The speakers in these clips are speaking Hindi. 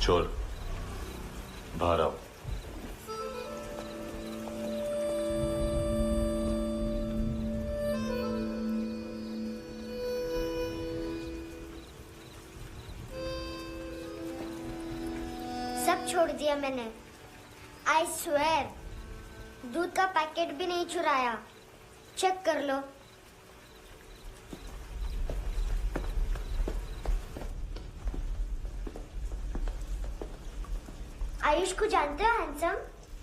चोर, बाहर आओ। सब छोड़ दिया मैंने। आई स्वेयर, दूध का पैकेट भी नहीं चुराया। चेक कर लो। आयुष को जानते हो हैंडसम?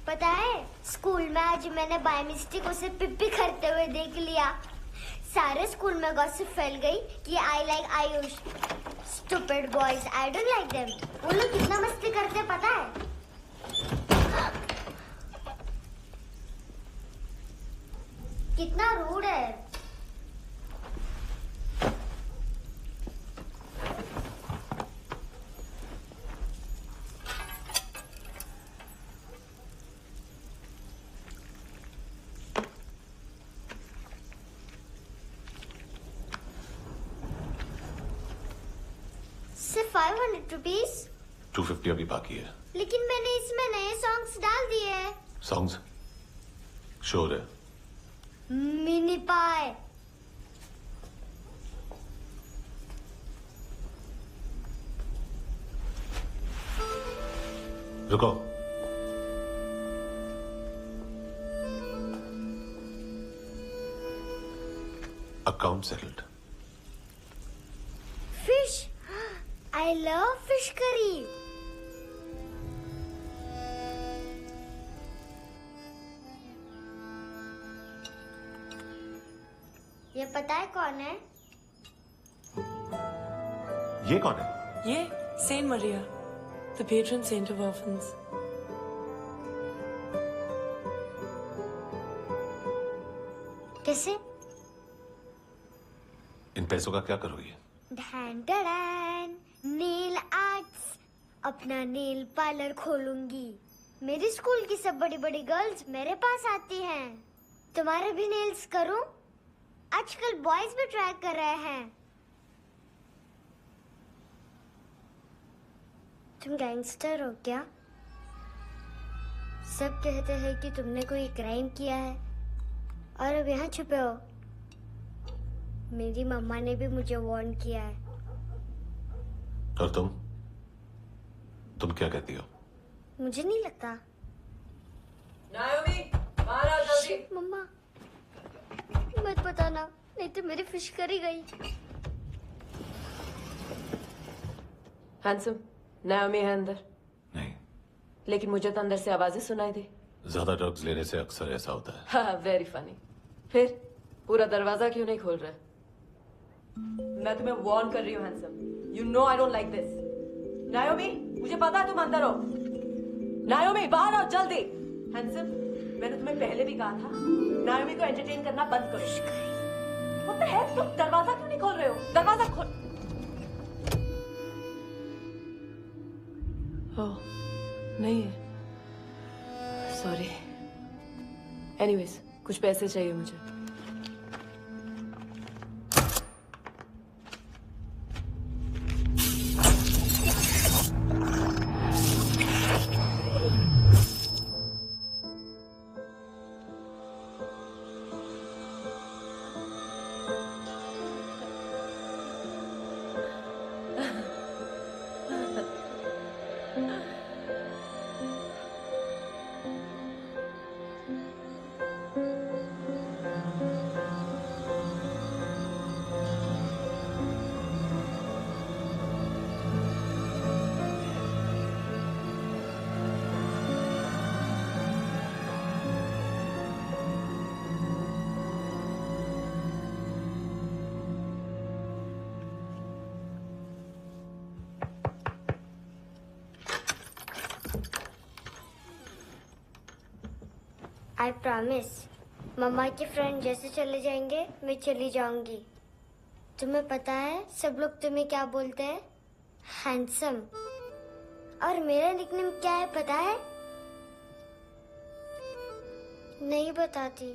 पता है स्कूल में आज मैंने बाय मिस्टेक उसे पिप्पी करते हुए देख लिया। सारे स्कूल में गॉसिप फैल गई कि I like Ayush. Stupid boys, I don't like them. वो लोग कितना मस्ती करते पता है? कितना रूड है। सिर्फ 500 रुपीज। 250 अभी बाकी है। लेकिन मैंने इसमें नए सॉन्ग्स डाल दिए हैं। सॉन्ग्स? शोर है। मिनी पाए। रुको। Account settled. Fish, I love fish curry. ये पता है कौन है? ये कौन है? ये saint Maria, the patron saint of orphans. कैसे? इन पैसों का क्या करोगी? ढैन ढैन, नेल आर्ट्स। अपना नेल पार्लर खोलूंगी। मेरी स्कूल की सब बड़ी बड़ी गर्ल्स मेरे पास आती हैं। तुम्हारे भी नेल्स करूं? आजकल बॉयज भी ट्राई कर रहे हैं। तुम गैंगस्टर हो क्या? सब कहते हैं कि तुमने कोई क्राइम किया है और अब यहाँ छुपे हो। मेरी मम्मा ने भी मुझे वार्न किया है। और तुम क्या कहती हो? मुझे नहीं लगता। नायोमी, बाहर आओ जल्दी। शिट, मम्मा मत बताना, नहीं तो मेरी फिश करी गई। हैंडसम, नायोमी है अंदर। नहीं। लेकिन मुझे तो अंदर से आवाजें सुनाई दी। ज्यादा ड्रग्स लेने से अक्सर ऐसा होता है। हाँ, वेरी फनी। फिर पूरा दरवाजा क्यों नहीं खोल रहे? मैं तुम्हें वार्न कर रही हूँ handsome. You know I don't like this. नायोमी, मुझे पता है तुम अंदर हो। नायोमी, बाहर आओ जल्दी। हैंडसम, मैंने तुम्हें पहले भी कहा था नायोमी को एंटरटेन करना बंद करो। What the hell? तुम दरवाजा क्यों नहीं खोल रहे हो? दरवाजा खोल। ओह, नहीं है। सॉरी। एनीवेज, कुछ पैसे चाहिए मुझे। आई प्रॉमिस, मम्मा के फ्रेंड जैसे चले जाएंगे मैं चली जाऊंगी। तुम्हें पता है सब लोग तुम्हें क्या बोलते हैं? हैंडसम। और मेरा निकनेम क्या है पता है? नहीं बताती।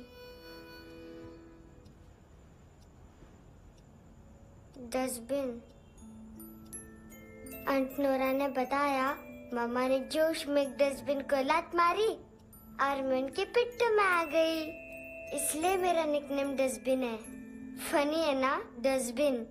डस्टबिन। आंट नोरा ने बताया मामा ने जोश में एक डस्टबिन को लात मारी और मैं उनके पिट्ठू में आ गई। इसलिए मेरा निकनेम डस्टबिन है। फनी है ना, डस्टबिन।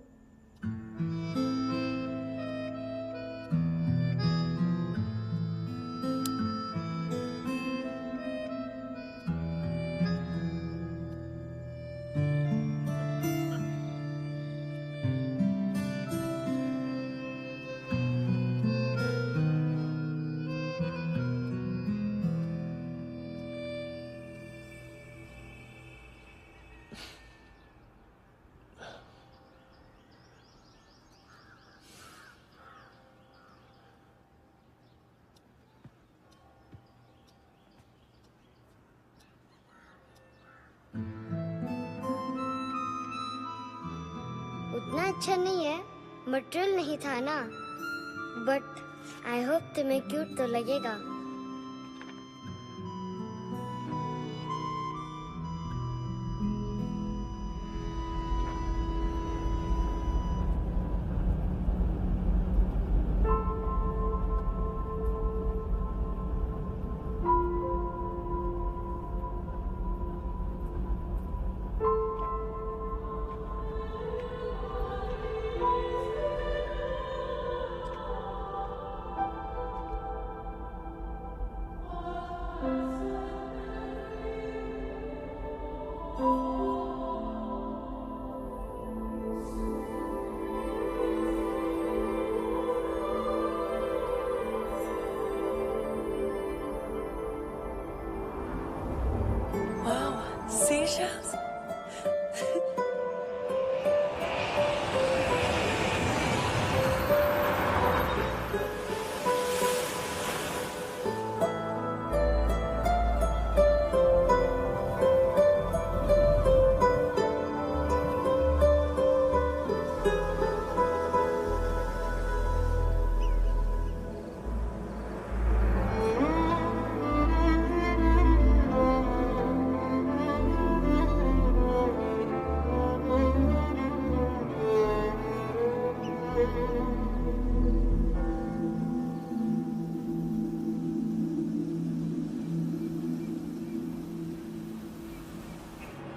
उतना अच्छा नहीं है, मटेरियल नहीं था ना, बट आई होप तुम्हें क्यूट तो लगेगा। Wow, seashells.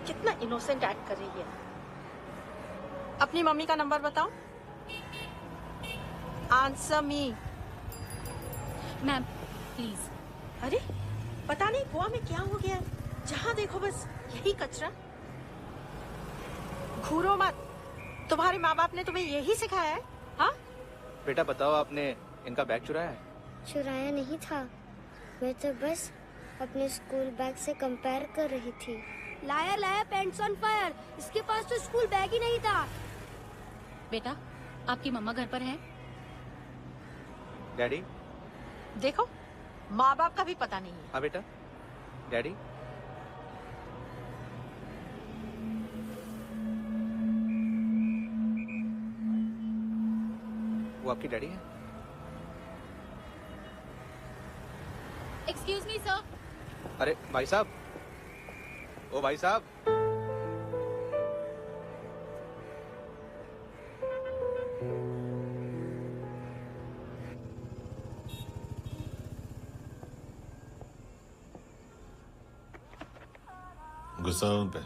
कितना इनोसेंट एक्ट कर रही है। अपनी मम्मी का नंबर बताओ। Answer me. Ma'am please. अरे पता नहीं गोवा में क्या हो गया है, जहाँ देखो बस यही कचरा। घूरो मत, तुम्हारे माँ बाप ने तुम्हें यही सिखाया है? हाँ बेटा बताओ, आपने इनका बैग चुराया है? चुराया नहीं था, मैं तो बस अपने स्कूल बैग से कंपेयर कर रही थी। लाया लाया पैंट्स ऑन फायर, इसके पास तो स्कूल बैग ही नहीं था। बेटा आपकी मम्मा घर पर है? डैडी? देखो, माँ बाप का भी पता नहीं है। हाँ बेटा। डैडी? वो आपकी डैडी है? Excuse me sir. अरे भाई साहब, ओ भाई साहब। गुस्सा उन पे,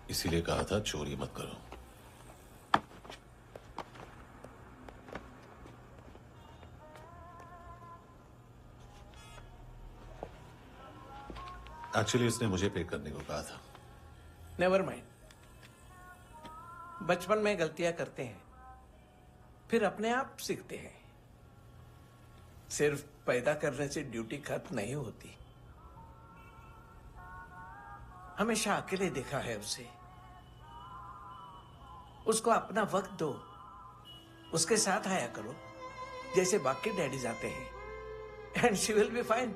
इसीलिए कहा था चोरी मत करो। एक्चुअली इसने मुझे पे करने को कहा था। नेवर माइंड, बचपन में गलतियां करते हैं, फिर अपने आप सीखते हैं। सिर्फ पैदा करने से ड्यूटी खत्म नहीं होती। हमेशा अकेले देखा है उसे। उसको अपना वक्त दो, उसके साथ आया करो जैसे बाकी डैडीज आते हैं, and she will be fine.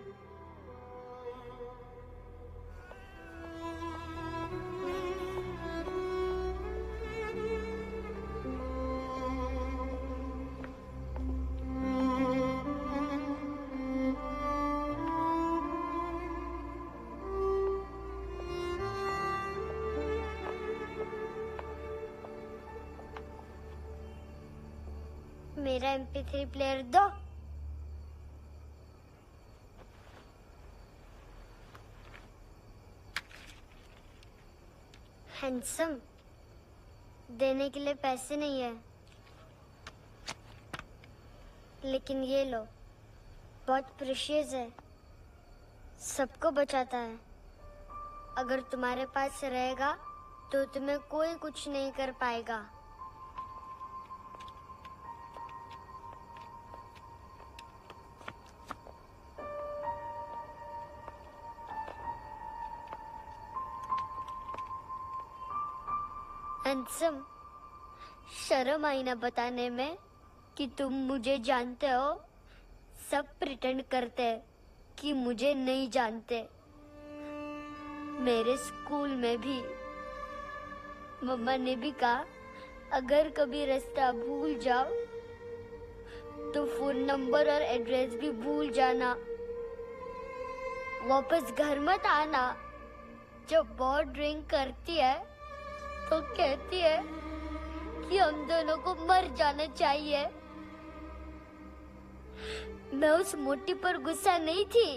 मेरा MP3 प्लेयर दो। हैंडसम, देने के लिए पैसे नहीं है, लेकिन ये लो, बहुत प्रेशियस है, सबको बचाता है। अगर तुम्हारे पास रहेगा तो तुम्हें कोई कुछ नहीं कर पाएगा। हैंडसम, शर्म आई ना बताने में कि तुम मुझे जानते हो। सब प्रिटेंड करते हैं कि मुझे नहीं जानते। मेरे स्कूल में भी मम्मा ने भी कहा, अगर कभी रास्ता भूल जाओ तो फोन नंबर और एड्रेस भी भूल जाना, वापस घर मत आना। जब बहुत ड्रिंक करती है तो कहती है कि हम दोनों को मर जाना चाहिए। मैं उस मोटी पर गुस्सा नहीं थी,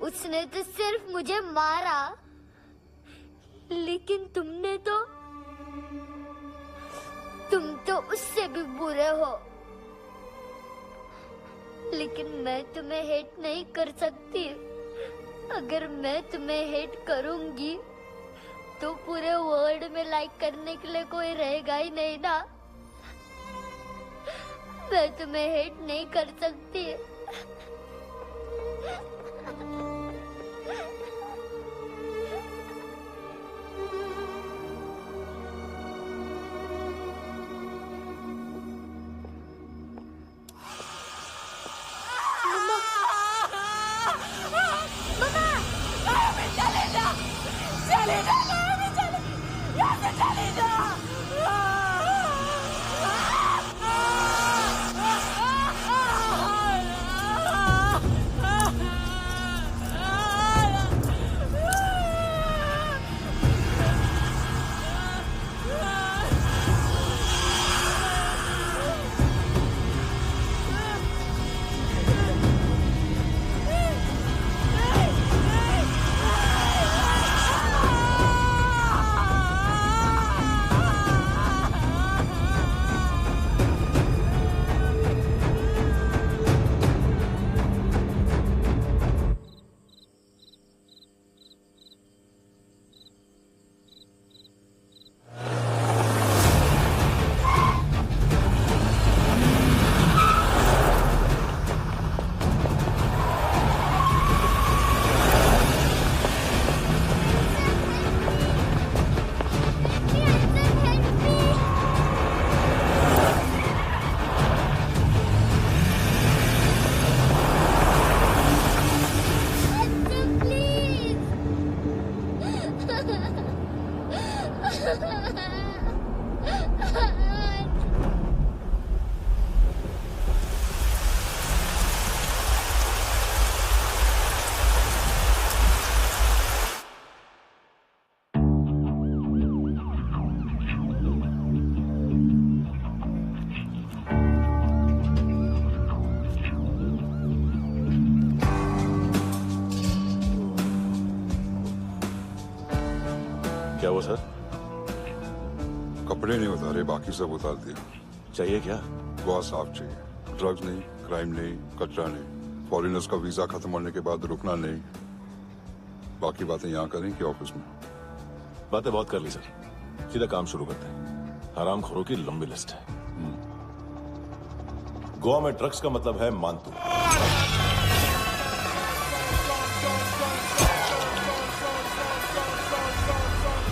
उसने तो सिर्फ मुझे मारा, लेकिन तुम तो उससे भी बुरे हो। लेकिन मैं तुम्हें हेट नहीं कर सकती। अगर मैं तुम्हें हेट करूंगी तो पूरे वर्ल्ड में लाइक करने के लिए कोई रहेगा ही नहीं ना। मैं तुम्हें हेट नहीं कर सकती। क्या वो सर? कपड़े नहीं उतारे, बाकी सब उतार दिया। चाहिए क्या? बहुत साफ चाहिए। ड्रग्स नहीं, क्राइम नहीं, कचरा नहीं। फॉरेनर्स का वीजा खत्म होने के बाद रुकना नहीं। बाकी बातें यहाँ करें कि ऑफिस में? बातें बहुत कर ली सर, सीधा काम शुरू करते हैं। हरामखोरों की लंबी लिस्ट है। गोवा में ड्रग्स का मतलब है मानतू।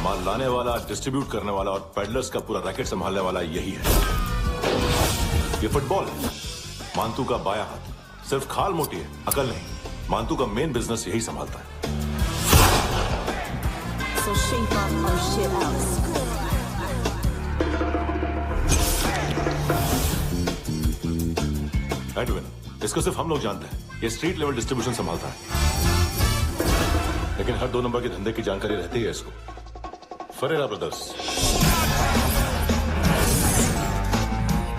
माल लाने वाला, डिस्ट्रीब्यूट करने वाला और पेडलर्स का पूरा रैकेट संभालने वाला यही है। ये फुटबॉल है, मानतू का बाया हाथ। सिर्फ खाल मोटी है, अकल नहीं। मानतू का मेन बिजनेस यही संभालता है। So shape up our shit out. Edwin, इसको सिर्फ हम लोग जानते हैं। ये स्ट्रीट लेवल डिस्ट्रीब्यूशन संभालता है, लेकिन हर 2 नंबर के धंधे की जानकारी रहती है इसको। फरेरा ब्रदर्स,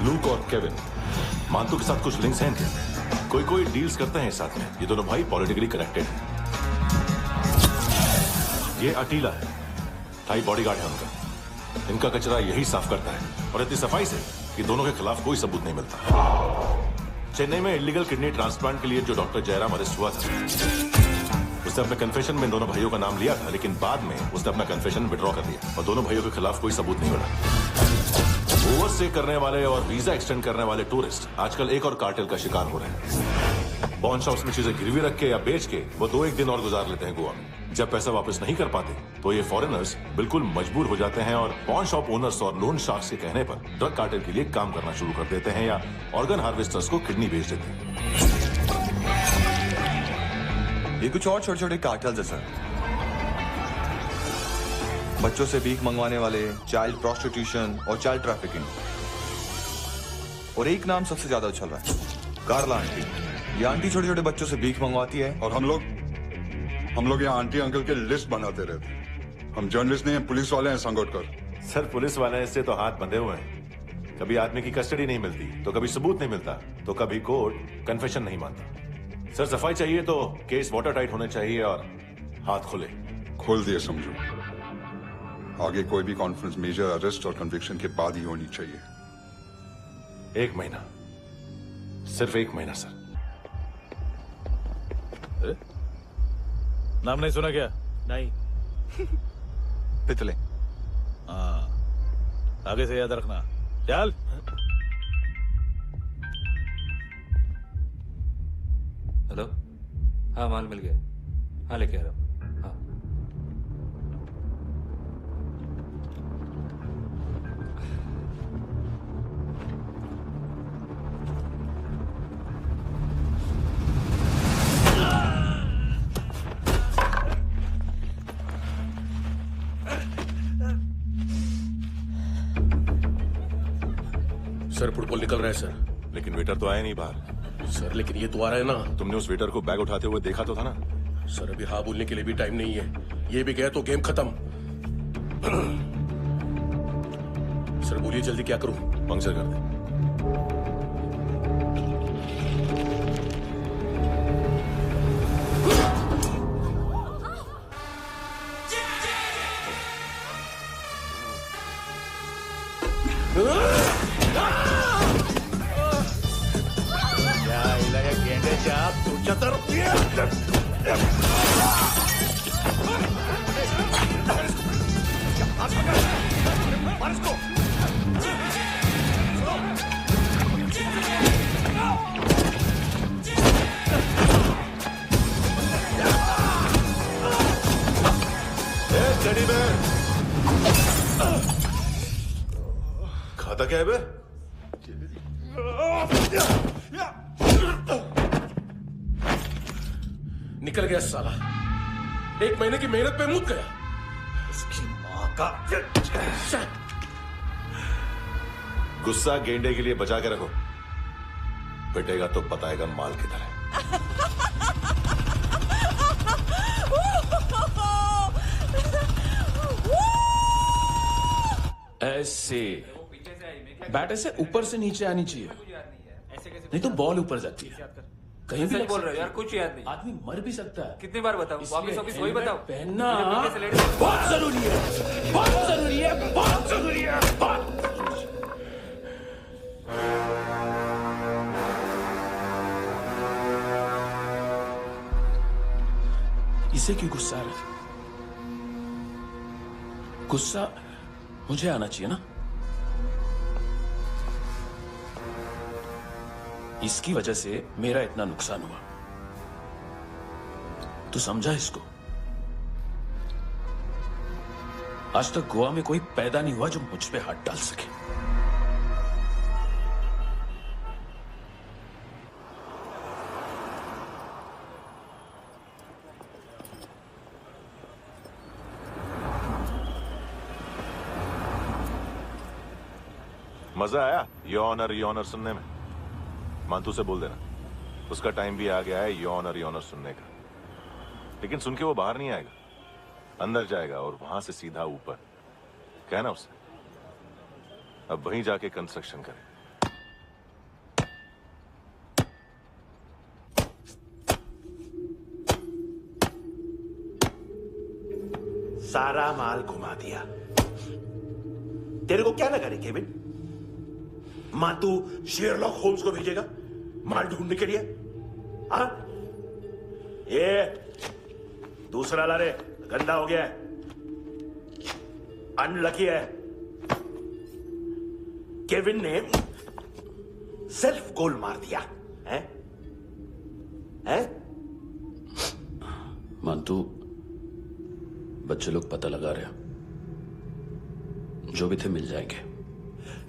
लूक और केविन, मानतू के साथ कुछ लिंक्स हैं क्या? कोई डील्स करते हैं साथ में। ये दोनों भाई पॉलिटिकली कनेक्टेड हैं। ये अटीला है, ढाई बॉडीगार्ड है उनका। इनका कचरा यही साफ करता है और इतनी सफाई से कि दोनों के खिलाफ कोई सबूत नहीं मिलता। चेन्नई में इलीगल किडनी ट्रांसप्लांट के लिए जो डॉक्टर जयराम अरेस्ट हुआ था, उसने अपने कन्फेशन में दोनों भाइयों का नाम लिया था, लेकिन बाद में उसने अपना कन्फेशन विड्रॉ कर दिया और दोनों भाइयों के खिलाफ कोई सबूत नहीं मिला। ओवरस्टे करने वाले और वीजा एक्सटेंड करने वाले टूरिस्ट आजकल एक और कार्टेल का शिकार हो रहे हैं। पॉन शॉप्स में चीजें गिरवी रख के या बेच के वो 2-1 दिन और गुजार लेते हैं गोवा में। जब पैसा वापस नहीं कर पाते तो ये फॉरेनर्स बिल्कुल मजबूर हो जाते हैं और पॉन शॉप ओनर्स और लोन शार्क्स के कहने पर ड्रग कार्टेल के लिए काम करना शुरू कर देते हैं या ऑर्गन हार्वेस्टर्स को किडनी बेच देते हैं। ये कुछ और छोटे छोटे कार्टेल्स है सर। बच्चों से भीख मंगवाने वाले, चाइल्ड प्रोस्टिट्यूशन और चाइल्ड ट्रैफिकिंग। और एक नाम सबसे ज्यादा उछल रहा है, कार्ला आंटी। ये आंटी छोटे छोटे बच्चों से भीख मंगवाती है और हम लोग यहाँ आंटी अंकल के लिस्ट बनाते रहते। हम जर्नलिस्ट नहीं हैं, पुलिस वाले हैं संगोटकर। सर पुलिस वाले इससे तो हाथ बंधे हुए हैं। कभी आदमी की कस्टडी नहीं मिलती तो कभी सबूत नहीं मिलता तो कभी कोर्ट कन्फेशन नहीं मानता। सर सफाई चाहिए तो केस वाटर टाइट होने चाहिए और हाथ खुले। खोल दिए समझो। आगे कोई भी कॉन्फ्रेंस मेजर अरेस्ट और कन्विक्शन के बाद ही होनी चाहिए। 1 महीना, सिर्फ 1 महीना सर। नाम नहीं सुना क्या? नहीं। पितले। हाँ, आगे से याद रखना। चल। हेलो, हाँ माल मिल गया। हाँ लेके आ रहा हूँ। हाँ सर फुटबॉल निकल रहा है सर। लेकिन वेटर तो आया नहीं बाहर। सर लेकिन ये तो आ रहा है ना। तुमने उस वेटर को बैग उठाते हुए देखा तो था ना। सर अभी हाँ बोलने के लिए भी टाइम नहीं है। ये भी गया तो गेम खत्म। सर बोलिए जल्दी क्या करूं? पंक्चर कर दे। खाता क्या है बे? निकल गया साला। 1 महीने की मेहनत पे मुक गया। उसकी माँ का। गुस्सा गेंडे के लिए बचा के रखो, पिटेगा तो बताएगा माल किधर है। ऐसे बैट ऐसे ऊपर से नीचे आनी चाहिए, नहीं तो बॉल ऊपर जाती है। कहीं भी बोल रहे हो यार, कुछ याद नहीं। आदमी मर भी सकता है। कितनी बार बताऊं? वापिस वही बताओ। पहनना बहुत जरूरी है, बहुत जरूरी है, बहुत जरूरी है, बहुत। इसे क्यों गुस्सा आ रहा है? गुस्सा मुझे आना चाहिए ना। इसकी वजह से मेरा इतना नुकसान हुआ। तू समझा इसको? आज तक गोवा में कोई पैदा नहीं हुआ जो मुझ पे हाथ डाल सके। मजा आया योनर सुनने में? मांतू से बोल देना उसका टाइम भी आ गया है योनर सुनने का। लेकिन सुन के वो बाहर नहीं आएगा, अंदर जाएगा और वहां से सीधा ऊपर। कहना उससे अब वहीं जाके कंस्ट्रक्शन करे। सारा माल घुमा दिया। तेरे को क्या लगा रे केविन? मां तू शेरलॉक होम्स को भेजेगा माल ढूंढने के लिए? हाँ? ये दूसरा ला रे, गंदा हो गया है, अनलकी है। केविन ने सेल्फ गोल मार दिया है? हैं? मानतू, बच्चे लोग पता लगा रहे हैं, जो भी थे मिल जाएंगे।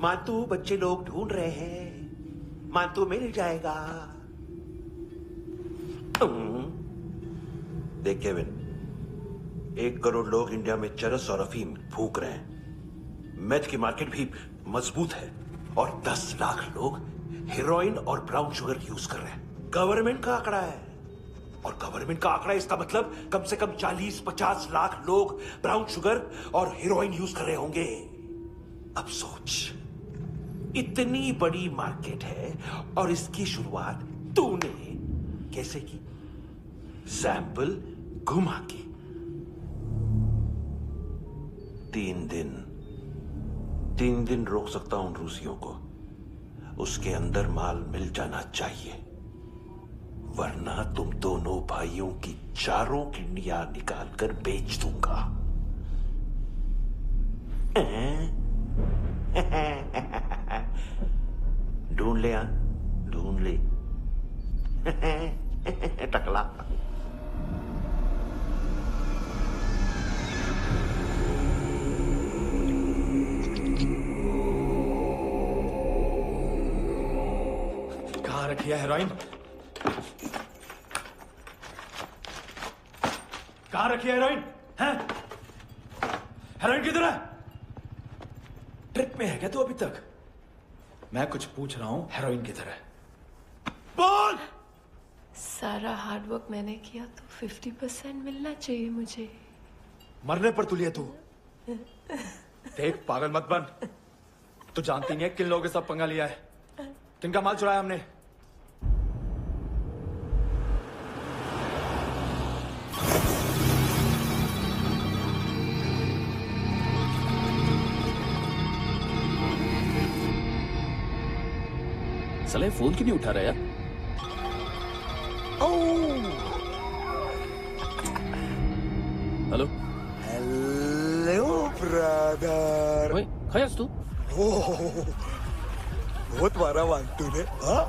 मानतू, बच्चे लोग ढूंढ रहे हैं, मानतू मिल जाएगा। देख केविन, 1 करोड़ लोग इंडिया में चरस और अफीम फूक रहे हैं। मैथ की मार्केट भी मजबूत है और 10 लाख लोग हेरोइन और ब्राउन शुगर यूज कर रहे हैं। गवर्नमेंट का आंकड़ा है, और गवर्नमेंट का आंकड़ा इसका मतलब कम से कम 40-50 लाख लोग ब्राउन शुगर और हेरोइन यूज कर रहे होंगे। अब सोच, इतनी बड़ी मार्केट है और इसकी शुरुआत तूने कैसे की? सैंपल घुमा के। 3 दिन रोक सकता हूं रूसियों को, उसके अंदर माल मिल जाना चाहिए, वरना तुम दोनों भाइयों की 4 किडनियां निकालकर बेच दूंगा। ढूंढ ले, ढूंढ ले टकला। कहाँ रखी है हेरोइन? कहाँ रखी है हेरोइन? हैं? हेरोइन किधर है? ट्रिप में है क्या तू अभी तक? मैं कुछ पूछ रहा हूं, हेरोइन किधर है? बोल! सारा हार्डवर्क मैंने किया तो 50% मिलना चाहिए मुझे। मरने पर तुली है तू। देख, पागल मत बन। तू जानती नहीं है किन लोगों के साथ पंगा लिया है, किनका माल चुराया हमने। साले फोन क्यों नहीं उठा रहा यार? Hello hello brother. ओए, खयास तू? बहुत मारा मानतू ने। हाँ?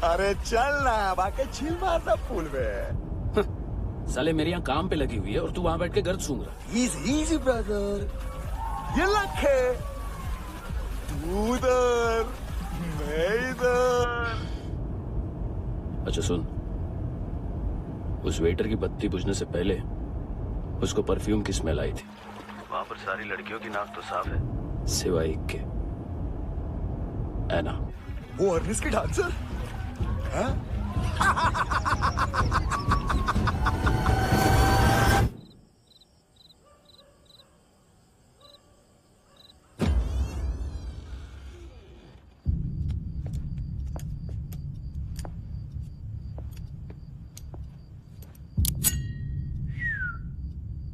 अरे चल ना, बाकी छील मारना पुल में। साले मेरे यहाँ काम पे लगी हुई है और तू वहां बैठ के गर्द सूंघ रहा। इजी ब्रदर, ये लक है। तू उधर, मैं इधर। अच्छा सुन, उस वेटर की बत्ती बुझने से पहले उसको परफ्यूम की स्मेल आई थी। वहां पर सारी लड़कियों की नाक तो साफ है, सिवाय एक के, एना। वो अर्निस की डांसर? हाँ?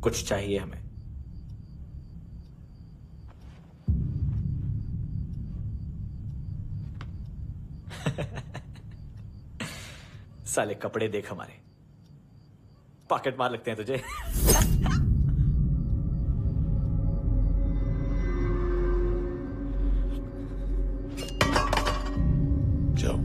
कुछ चाहिए हमें। साले कपड़े देख हमारे, पॉकेट मार लगते हैं तुझे। जाओ।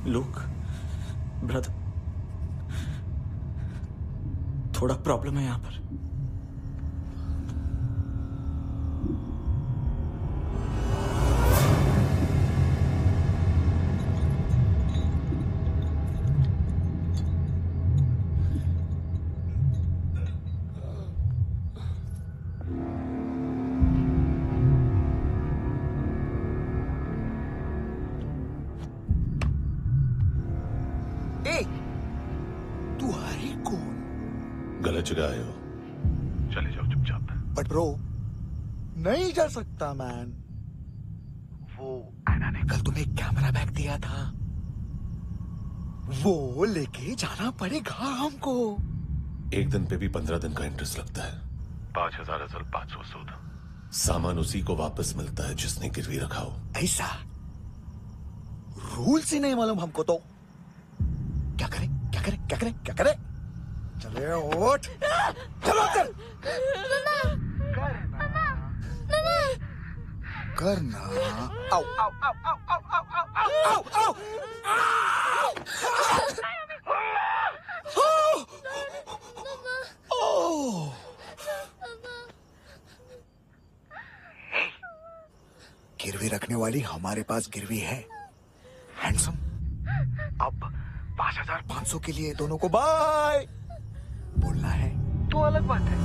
लुक ब्रदर, थोड़ा प्रॉब्लम है यहां पर। तू है कौन? जगह आए हो, चले जाओ चुपचाप। बट ब्रो नहीं जा सकता मैन। वो एना ने कल तुम्हें कैमरा बैग दिया था, वो लेके जाना पड़ेगा हमको। एक दिन पे भी 15 दिन का इंटरेस्ट लगता है। 5,000 असल 500 सूद। सामान उसी को वापस मिलता है जिसने गिरवी रखा हो। ऐसा रूल्स ही नहीं मालूम हमको तो। क्या करें क्या करें क्या करें क्या करें? चले उठ, चलो चल। करना आओ आओ आओ आओ आओ आओ आओ आओ। गिरवी रखने वाली हमारे पास गिरवी है हैंडसम। अब 5,500 के लिए दोनों को बाय बोलना है तो अलग बात है।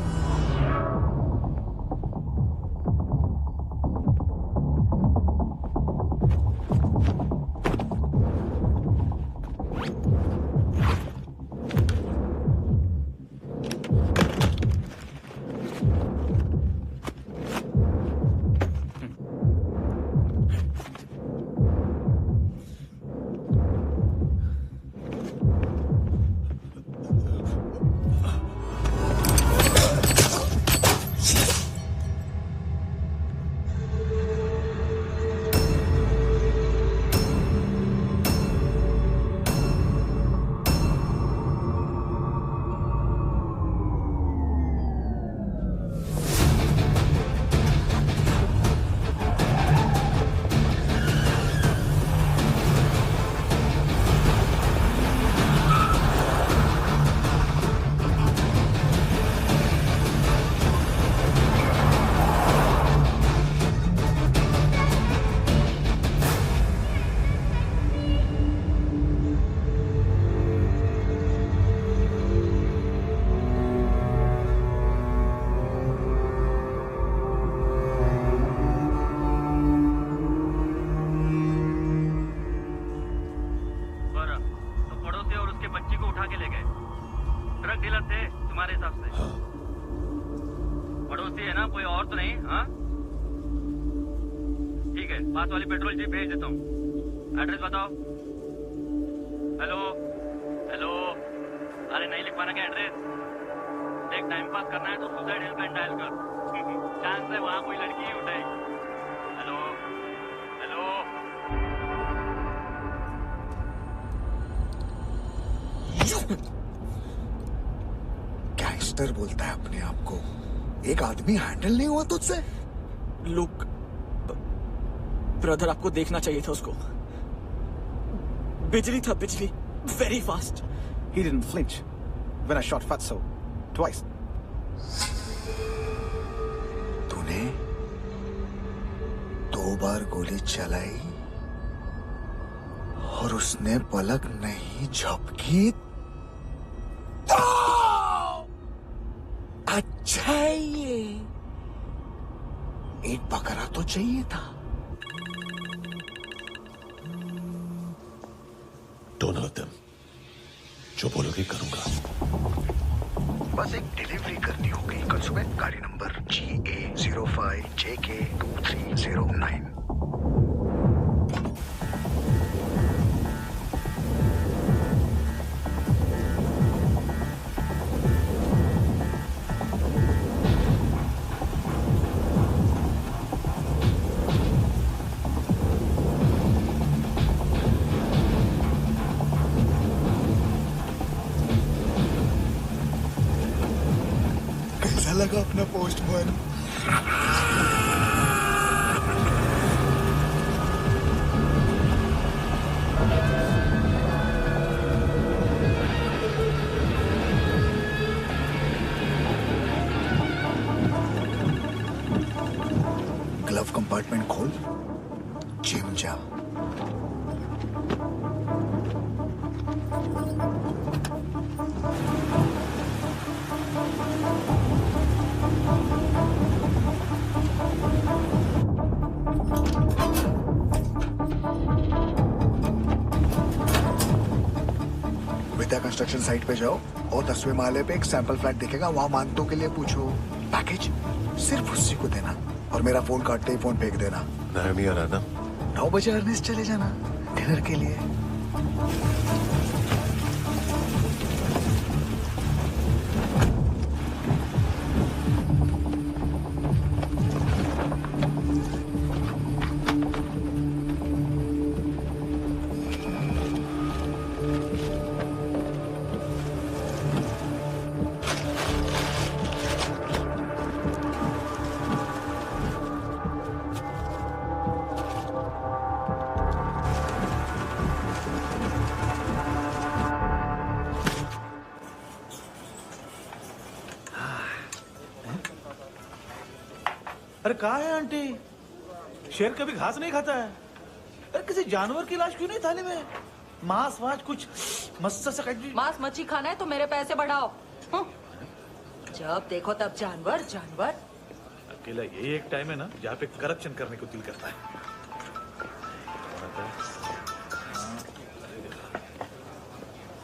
गैंगस्टर बोलता है अपने आप को। एक आदमी हैंडल नहीं हुआ तुझसे? लुक ब्रदर, आपको देखना चाहिए था उसको। बिजली था, बिजली, very fast. He didn't flinch when I shot Fatso twice. तूने 2 बार गोली चलाई और उसने पलक नहीं झपकी तो अच्छा ये एक बकरा तो चाहिए था। Don't hurt them. जो बोलोगे करूंगा। बस एक डिलीवरी करनी होगी कल सुबह। गाड़ी नंबर GA05JK2309। लगा अपना पोस्टमैन? ग्लव कंपार्टमेंट खोल, जिम जा। विद्या का कंस्ट्रक्शन साइट पे जाओ और 10वें माले पे एक सैंपल फ्लैट दिखेगा, वहां मानतों के लिए पूछो। पैकेज सिर्फ उसी को देना और मेरा फोन काटते ही फोन फेंक देना। नायमी आ रहा ना? 9 बजे अर्निस चले जाना डिनर के लिए। अरे कहाँ है आंटी? शेर कभी घास नहीं खाता है। अरे किसी जानवर की लाश क्यों नहीं थाली में? मांस वास कुछ मस्त सा मांस मच्छी खाना है तो मेरे पैसे बढ़ाओ। जब देखो तब जानवर जानवर। अकेला यही एक टाइम है ना जहाँ पे करप्शन करने को दिल करता है।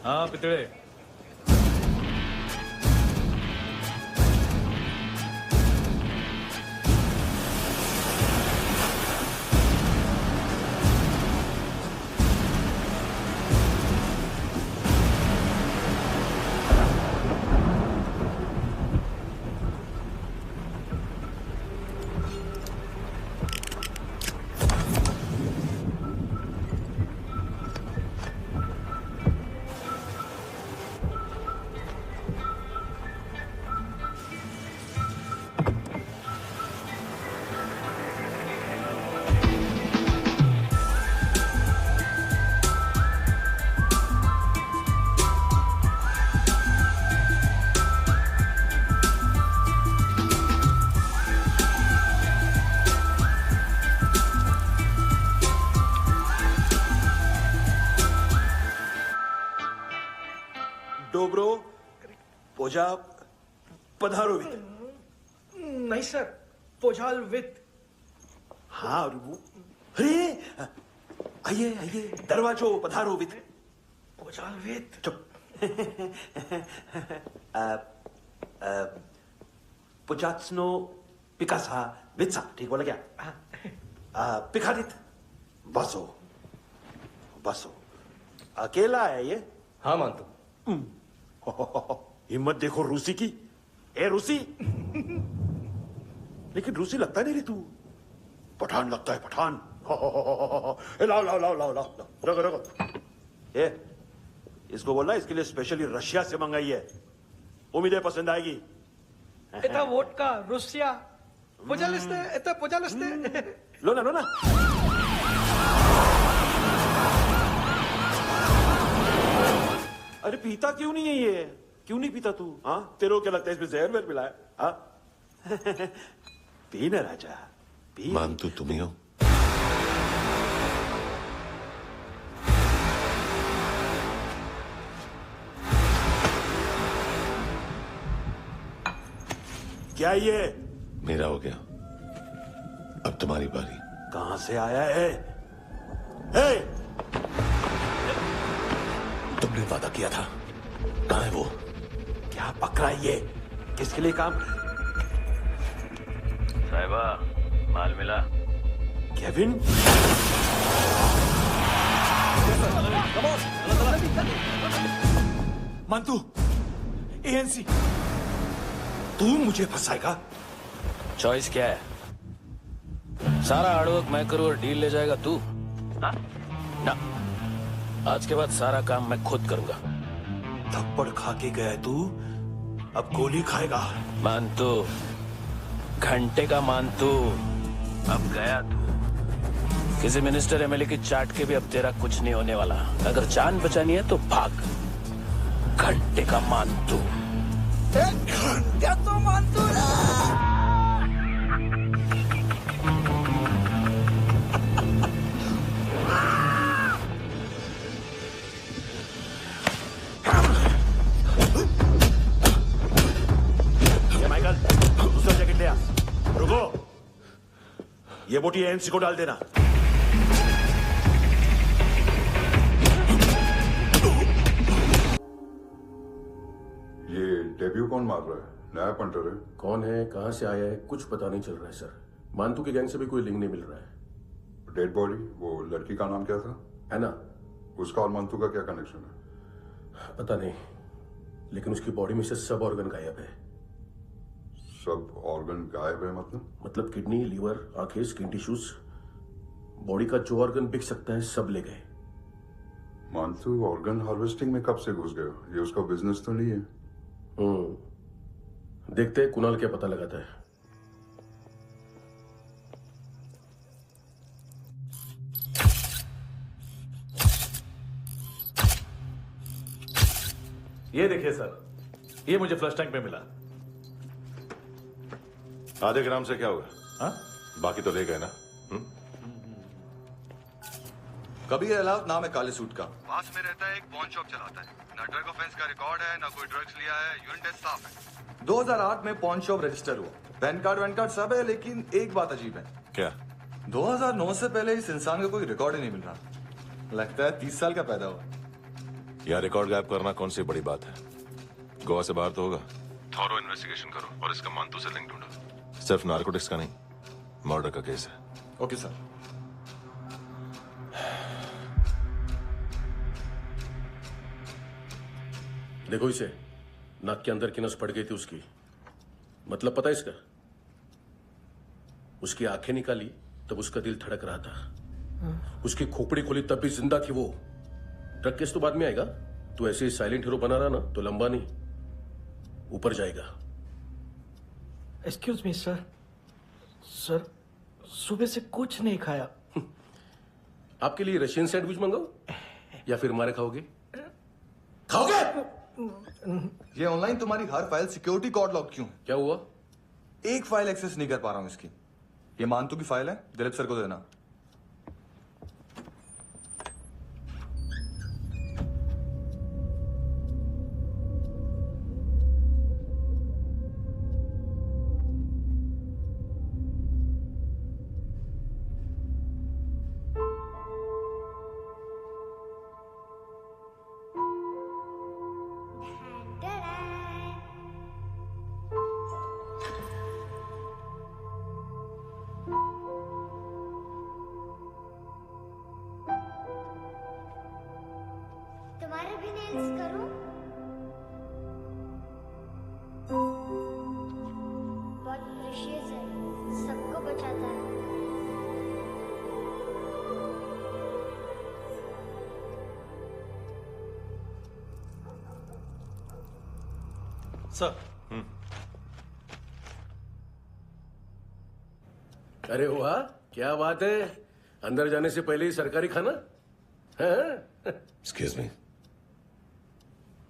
हाँ पितड़े। डोब्रो पोजा पधारोवित। नहीं सर, पोजाल विथ। हाँ अरे आइए आइए, दरवाजो पधारोवित। पोजाल विथ। चुप। पुजात्सनो पिकासा वित्सा, ठीक बोला क्या? पिकारित बसो बसो। अकेला है ये? हाँ मानतो। हिम्मत देखो रूसी की। ए रूसी। लेकिन रूसी लगता नहीं रे तू, पठान लगता है पठान। लाओ लाओ लाओ लाओ लाओ, रखो रखो। ए इसको बोलना इसके लिए स्पेशली रशिया से मंगाई है, उम्मीद है पसंद आएगी। इतना वोडका रुसिया पोजालिस्ते, इतना पोजालिस्ते। लो ना लो ना। अरे पीता क्यों नहीं है ये? क्यों नहीं पीता तू? हाँ तेरे को क्या लगता है इसमें जहर वेर मिला है? हाँ पी ना राजा पी। मानतू तुम ही हो? क्या ये? मेरा हो गया, अब तुम्हारी बारी। कहां से आया है? हे! तुमने वादा किया था, कहां है वो? क्या पकड़ा ये? किसके लिए काम? साहिबा माल मिला? केविन? मंतू, एएनसी। तू मुझे फंसाएगा? चॉइस क्या है? सारा हार्डवर्क मैं करूं और डील ले जाएगा तू? ना, आज के बाद सारा काम मैं खुद करूंगा। थप्पड़ खा के गया तू, अब गोली खाएगा। मानतू, घंटे का मानतू, अब गया तू। किसी मिनिस्टर एमएलए की चाट के भी अब तेरा कुछ नहीं होने वाला। अगर जान बचानी है तो भाग। घंटे का मानतू। घंटा तो मानतू ना। माइकल, दूसरा जैकेट ले आ। रुको, ये बोटी एएनसी को डाल देना। डेब्यू कौन मार रहा है? नया पंटर है। कौन है, कहां से आया है, कुछ पता नहीं चल रहा है सर। मानतू की गैंग से भी कोई लिंक नहीं मिल रहा है। डेड बॉडी, वो लड़की का नाम क्या था? एना। उसका और मानतू का क्या कनेक्शन है? पता नहीं, लेकिन उसकी बॉडी में से सब ऑर्गन गायब है। सब ऑर्गन गायब है मतलब किडनी, लीवर, आंखें, स्किन टिश्यूज, बॉडी का जो ऑर्गन बिक सकता है सब ले गए। मानतू ऑर्गन हार्वेस्टिंग में कब से घुस गए? ये उसका बिजनेस तो नहीं है? देखते हैं कुणाल क्या पता लगाता है। ये देखिए सर, ये मुझे फ्लश टैंक में मिला। आधे ग्राम से क्या होगा? हाँ? बाकी तो ले गए ना? कबीर अलाव नाम है काले सूट का। पास में रहता है, एक पॉन शॉप चलाता है। ना ड्रग ऑफेंस का रिकॉर्ड है, ना कोई ड्रग्स लिया है। यूरिन टेस्ट साफ है। 2008 में पॉन शॉप रजिस्टर हुआ। पैन कार्ड सब है, लेकिन एक बात अजीब है। क्या? 2009 से पहले इस इंसान का कोई रिकॉर्ड ही नहीं मिल रहा। लगता है 30 साल का पैदा हुआ। यह रिकॉर्ड गायब करना कौन सी बड़ी बात है? गोवा से बाहर तो होगा। थॉरो इन्वेस्टिगेशन करो और इसका मानतू से लिंक ढूंढो। सिर्फ नार्कोटिक्स का नहीं, मर्डर का केस है। Okay sir. देखो इसे, नाक के अंदर की नस पड़ गई थी उसकी। मतलब पता है इसका? उसकी आंखें निकाली तब उसका दिल धड़क रहा था। उसकी खोपड़ी खोली तब भी जिंदा थी वो। ड्रग केस तो बाद में आएगा। तो ऐसे ही साइलेंट हीरो बना रहा ना तो लंबा नहीं, ऊपर जाएगा। Excuse me sir. सर, सुबह से कुछ नहीं खाया। आपके लिए रशियन सैंडविच मंगाओ या फिर मारे खाओगे? खाओगे? ये ऑनलाइन तुम्हारी हर फाइल सिक्योरिटी कोड लॉक क्यों? क्या हुआ? एक फाइल एक्सेस नहीं कर पा रहा हूं इसकी। ये मानतू की फाइल है, दिलीप सर को देना। तुम्हारे भी नेल्स करूं? बहुत प्रेशियस है, सबको बचाता है। सर। अरे वाह, क्या बात है। अंदर जाने से पहले ही सरकारी खाना। एक्सक्यूज मी,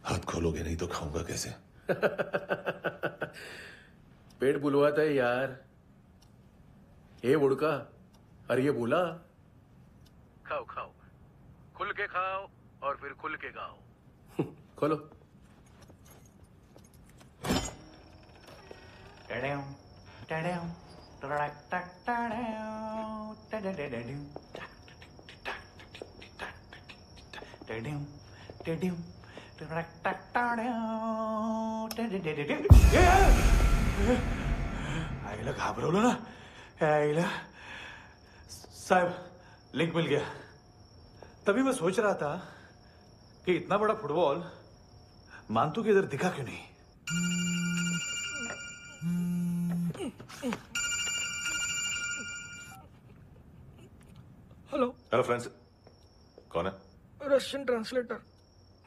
हाथ खोलोगे नहीं तो खाऊंगा कैसे? पेट बुलवाता है यार। ये बुड़का, अरे ये बोला। खाओ खाओ, खुल के खाओ और फिर खुल के गाओ। खोलो। आईला घाबरवलं ना। आईला साहब, लिंक मिल गया। तभी मैं सोच रहा था कि इतना बड़ा फुटबॉल मानतू के इधर दिखा क्यों नहीं। हेलो फ्रेंड्स, कौन है? Russian translator.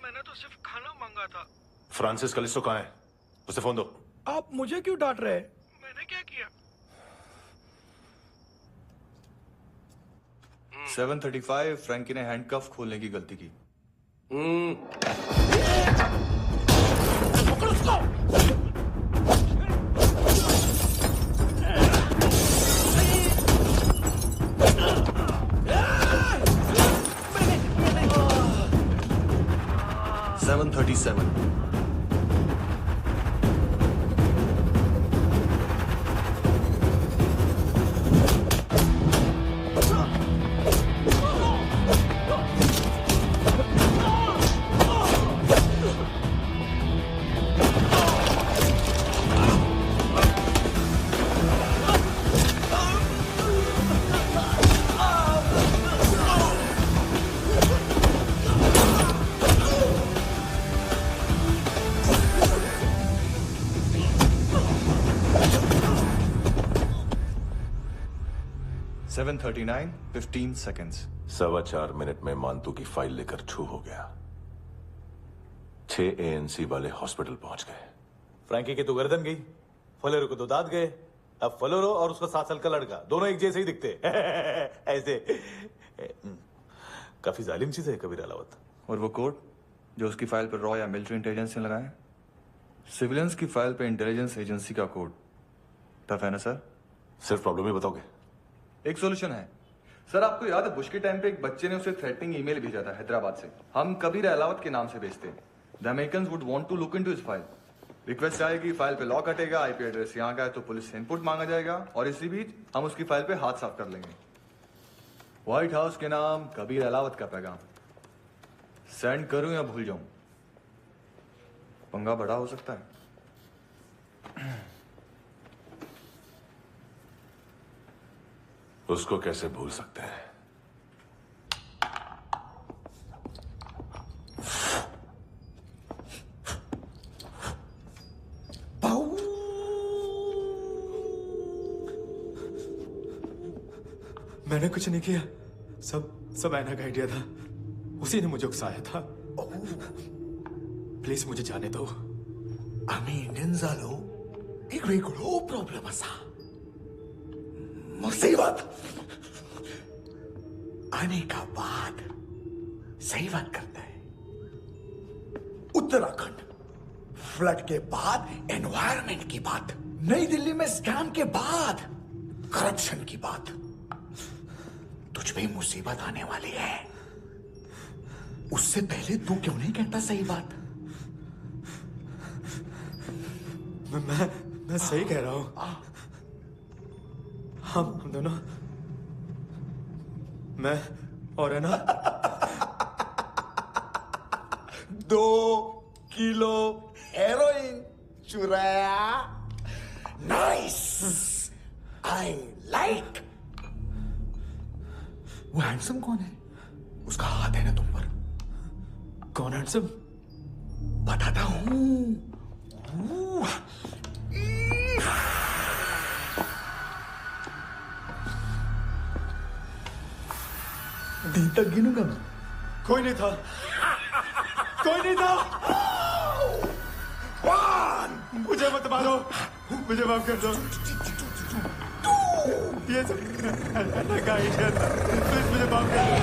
मैंने तो सिर्फ खाना मांगा था। फ्रांसिस कलिस्टो कहाँ है? उसे फोन दो। आप मुझे क्यों डांट रहे हैं? मैंने क्या किया? 735 फ्रैंकी ने हैंडकफ खोलने की गलती की। पकड़ो उसको। 737 737 7:39, 15 seconds. 4.25 मिनट में मानतू की फाइल लेकर छू हो गया। 6 ANC वाले हॉस्पिटल पहुंच गए। फ्रैंकी की तो गर्दन गई, फलेरो को तो दांत गए। अब फलेरो और उसका 7 साल का लड़का दोनों एक जैसे ही दिखते ऐसे। काफी जालिम चीज है कबीर अलावत। और वो कोड जो उसकी फाइल पर रॉ या मिलिट्री इंटेलिजेंस ने लगाए, सिविलियंस की फाइल पे इंटेलिजेंस एजेंसी का कोड। टफ है ना सर? सिर्फ प्रॉब्लम ही बताओगे? एक सॉल्यूशन है सर। आपको याद है बुश के टाइम पे एक बच्चे ने उसे थ्रेटनिंग ईमेल भेजा था हैदराबाद से। हम कबीर अलावत के नाम से भेजते हैं। The Americans would want to look into his file. Request आएगी, फाइल पे लॉक हटेगा, आईपी एड्रेस यहाँ का है तो पुलिस से इनपुट मांगा जाएगा और इसी बीच हम उसकी फाइल पे हाथ साफ कर लेंगे। व्हाइट हाउस के नाम कबीर अलावत का पैगाम। सेंड करूं या भूल जाऊं? पंगा बड़ा हो सकता है। उसको कैसे भूल सकते हैं? मैंने कुछ नहीं किया, सब ऐना का आइडिया था। उसी ने मुझे उकसाया था। प्लीज मुझे जाने दो। आम्ही इंडियन्सालो एक वेगळो प्रॉब्लेम असा, मुसीबत आने का बाद सही बात करता है। उत्तराखंड फ्लड के बाद एनवायरमेंट की बात, नई दिल्ली में स्कैम के बाद करप्शन की बात। तुझ पे मुसीबत आने वाली है, उससे पहले तू क्यों नहीं कहता सही बात? मैं सही कह रहा हूं। हम दोनों, मैं और है ना 2 किलो हेरोइन चुराया। Nice, I like. वो हैंडसम कौन है? उसका हाथ है ना तुम पर? कौन हैंडसम? बताता हूं। दी तक गिनूंगा मैं। कोई नहीं था, कोई नहीं था। मुझे मत मारो, मुझे माफ कर दो। ये का आइडिया था, प्लीज मुझे माफ कर दो।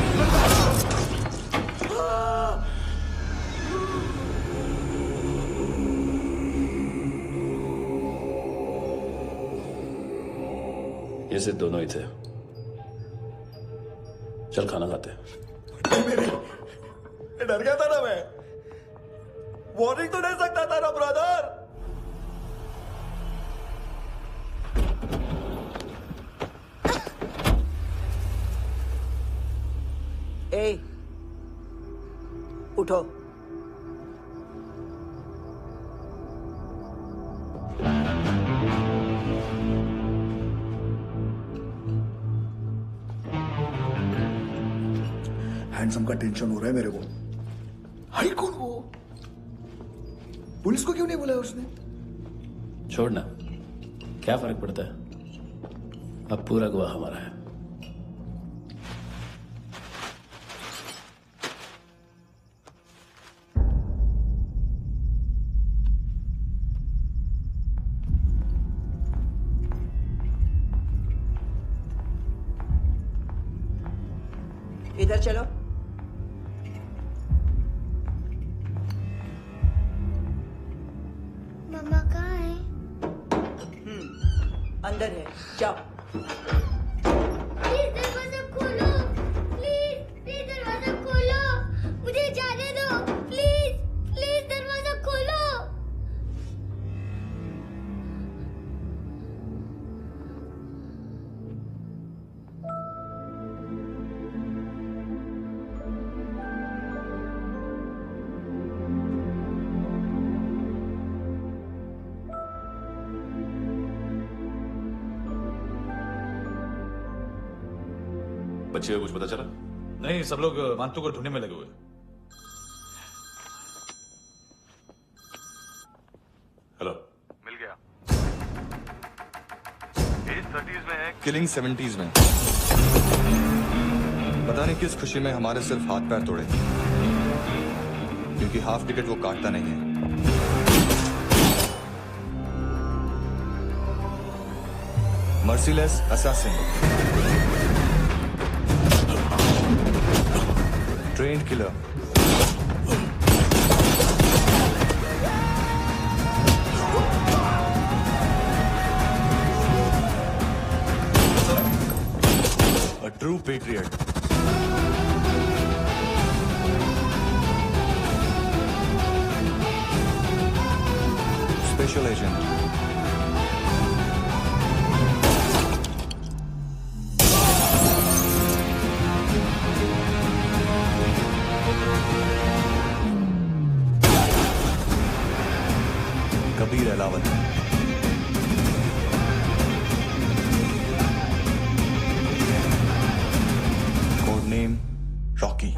ये सिर्फ दोनों ही थे। चल खाना खाते हैं। डर गया था ना मैं। वार्निंग तो दे सकता था ना ब्रदर। ए, उठो। हैंडसम का टेंशन हो रहा है मेरे को। हाई कौन वो? पुलिस को क्यों नहीं बुलाया उसने? छोड़ना, क्या फर्क पड़ता है? अब पूरा गवाह हमारा है। इधर चलो। मम्मा कहाँ है? अंदर है, जाओ। प्लीज दरवाजा खोलो, प्लीज दरवाजा खोलो, मुझे जाने दो, प्लीज दरवाजा खोलो। बच्चे को कुछ पता चला? नहीं, सब लोग मानतू को ढूंढने में लगे हुए। हेलो, मिल गया। एज 30s में है, किलिंग 70s में। पता नहीं किस खुशी में हमारे सिर्फ हाथ पैर तोड़े, क्योंकि हाफ टिकट वो काटता नहीं है। Merciless assassin, trained killer, a true patriot. Special agent. Kabir Alawat. Code name Rocky.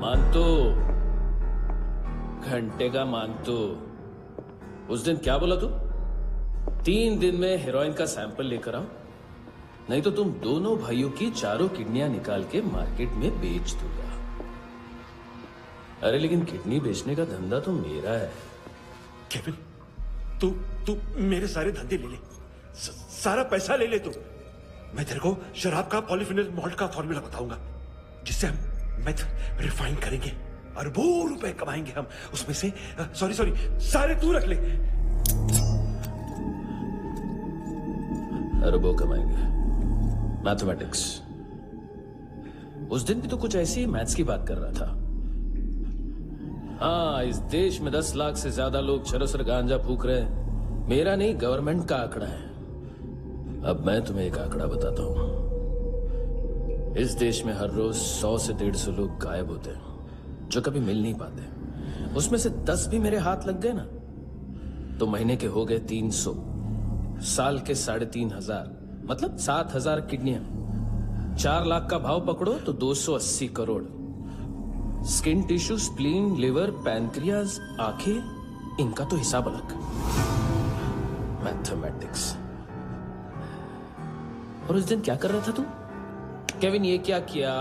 मानतो, घंटे का मानतो, उस दिन क्या बोला तू? 3 दिन में हेरोइन का सैंपल लेकर आओ, नहीं तो तुम दोनों भाइयों की चारों किडनियां निकाल के मार्केट में बेच दूंगा। अरे लेकिन किडनी बेचने का धंधा तो मेरा है। केविन, तू मेरे सारे धंधे ले ले, सारा पैसा ले ले तू। मैं तेरे को शराब का पॉलीफिनल मॉल्ट का फॉर्मूला बताऊंगा, जिससे हम मेथ रिफाइन करेंगे, अरबों रुपए कमाएंगे हम उसमें से। सॉरी सारे तू रख ले। अरबों कमाएंगे, मैथमेटिक्स। उस दिन भी तो कुछ ऐसी मैथ्स की बात कर रहा था। हाँ, इस देश में 10 लाख से ज्यादा लोग चरस और गांजा फूक रहे हैं। मेरा नहीं, गवर्नमेंट का आंकड़ा है। अब मैं तुम्हें एक आंकड़ा बताता हूं। इस देश में हर रोज 100 से 150 लोग गायब होते हैं, जो कभी मिल नहीं पाते। उसमें से 10 भी मेरे हाथ लग गए ना, तो महीने के हो गए 300, साल के 3500, मतलब 7000 किडनियां। 4 लाख का भाव पकड़ो तो 280 crore. Skin tissue, spleen, liver, pancreas, आंखें, इनका तो हिसाब अलग। मैथमेटिक्स। और उस दिन क्या कर रहा था तू? केविन ये क्या किया,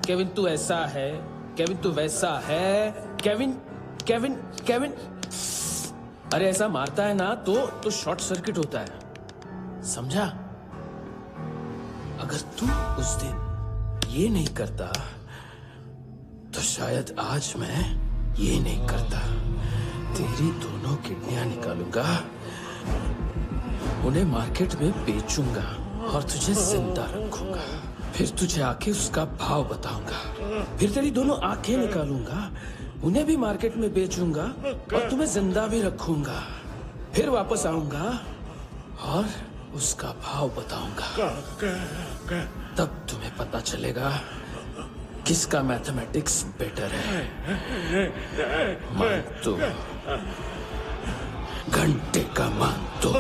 केविन तू ऐसा है, केविन तू वैसा है, केविन केविन केविन। अरे ऐसा मारता है ना तो शॉर्ट सर्किट होता है, समझा? अगर तू उस दिन ये नहीं करता तो शायद आज मैं ये नहीं करता। तेरी दोनों किडनियां निकालूंगा, उन्हें मार्केट में बेचूंगा और तुझे जिंदा रखूंगा। फिर तुझे आके उसका भाव बताऊंगा। फिर तेरी दोनों आंखें निकालूंगा, उन्हें भी मार्केट में बेचूंगा और तुम्हें जिंदा भी रखूंगा। फिर वापस आऊंगा और उसका भाव बताऊंगा। तब तुम्हें पता चलेगा किसका मैथमेटिक्स बेटर है। मानतो, घंटे का मानतो।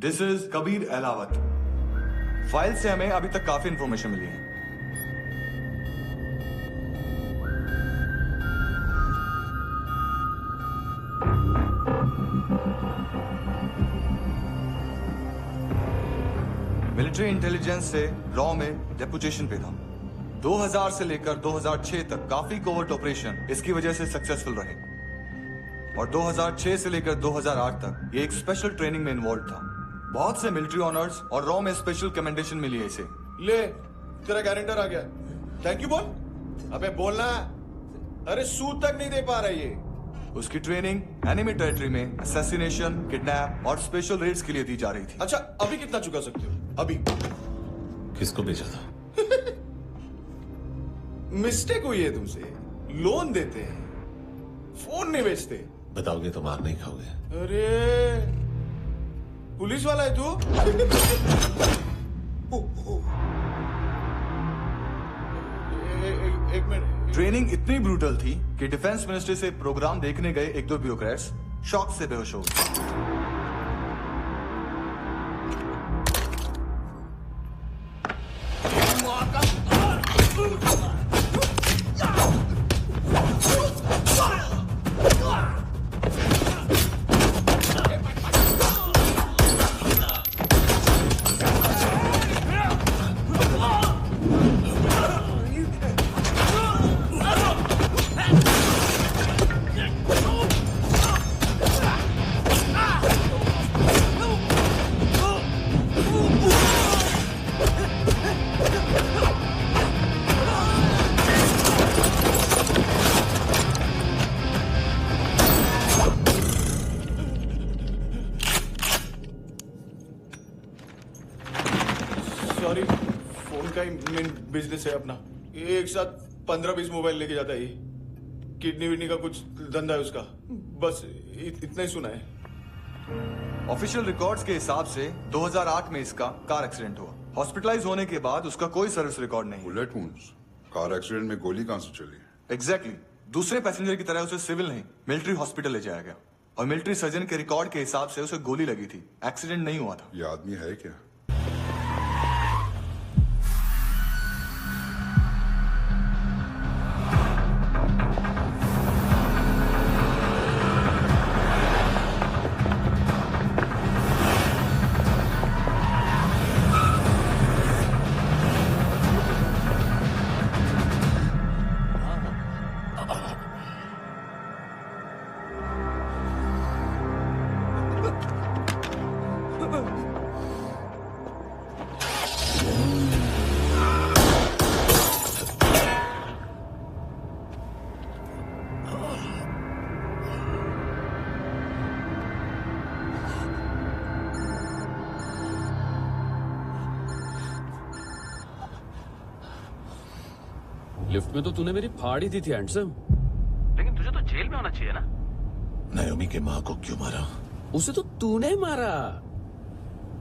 This is Kabir Ahlawat. File से हमें अभी तक काफी इंफॉर्मेशन मिली है। मिलिट्री इंटेलिजेंस से रॉ में डेपुटेशन पे था। 2000 से लेकर 2006 तक काफी कोवर्ट ऑपरेशन इसकी वजह से सक्सेसफुल रहे, और 2006 से लेकर 2008 तक ये एक स्पेशल ट्रेनिंग में इन्वॉल्व था। बहुत से मिलिट्री ऑनर्स और रॉ में स्पेशल कमेंडेशन मिली है इसे। ले, तेरा गारंटर आ गया। थैंक यू बोल। अबे बोलना। अरे सूद तक नहीं दे पा रहा ये। उसकी ट्रेनिंग एनिमी टेरिटरी में असैसिनेशन, किडनैप और स्पेशल रेड्स के लिए दी जा रही थी। अच्छा, अभी कितना चुका सकते हो? अभी किसको भेजा था? मिस्टेक हुई है तुमसे। लोन देते हैं, फोन नहीं बेचते। बताओगे तो मार नहीं खाओगे। अरे पुलिस वाला है तू? एक मिनट। ट्रेनिंग इतनी ब्रूटल थी कि डिफेंस मिनिस्ट्री से प्रोग्राम देखने गए एक दो ब्यूरोक्रेट्स शॉक से बेहोश हो गए। सॉरी, फोन का ही मेन बिजनेस है अपना। एक साथ 15-20 मोबाइल लेके जाता है ये। किडनी विडनी का कुछ धंधा है उसका। बस इतना ही सुना है। ऑफिशियल रिकॉर्ड्स के हिसाब से 2008 में इसका कार एक्सीडेंट हुआ। हॉस्पिटलाइज होने के बाद उसका कोई सर्विस रिकॉर्ड नहीं। Bullet wounds. कार एक्सीडेंट में गोली कहां से चली? एग्जैक्टली। दूसरे पैसेंजर की तरह उसे सिविल नहीं, मिलिट्री हॉस्पिटल ले जाया गया और मिलिट्री सर्जन के रिकॉर्ड के हिसाब से उसे गोली लगी थी। एक्सीडेंट नहीं हुआ था। ये आदमी है क्या? लिफ्ट में तो तूने मेरी फाड़ ही दी थी हैंडसम। लेकिन तुझे तो जेल में होना चाहिए ना। नायोमी के माँ को क्यों मारा? उसे तो तूने मारा।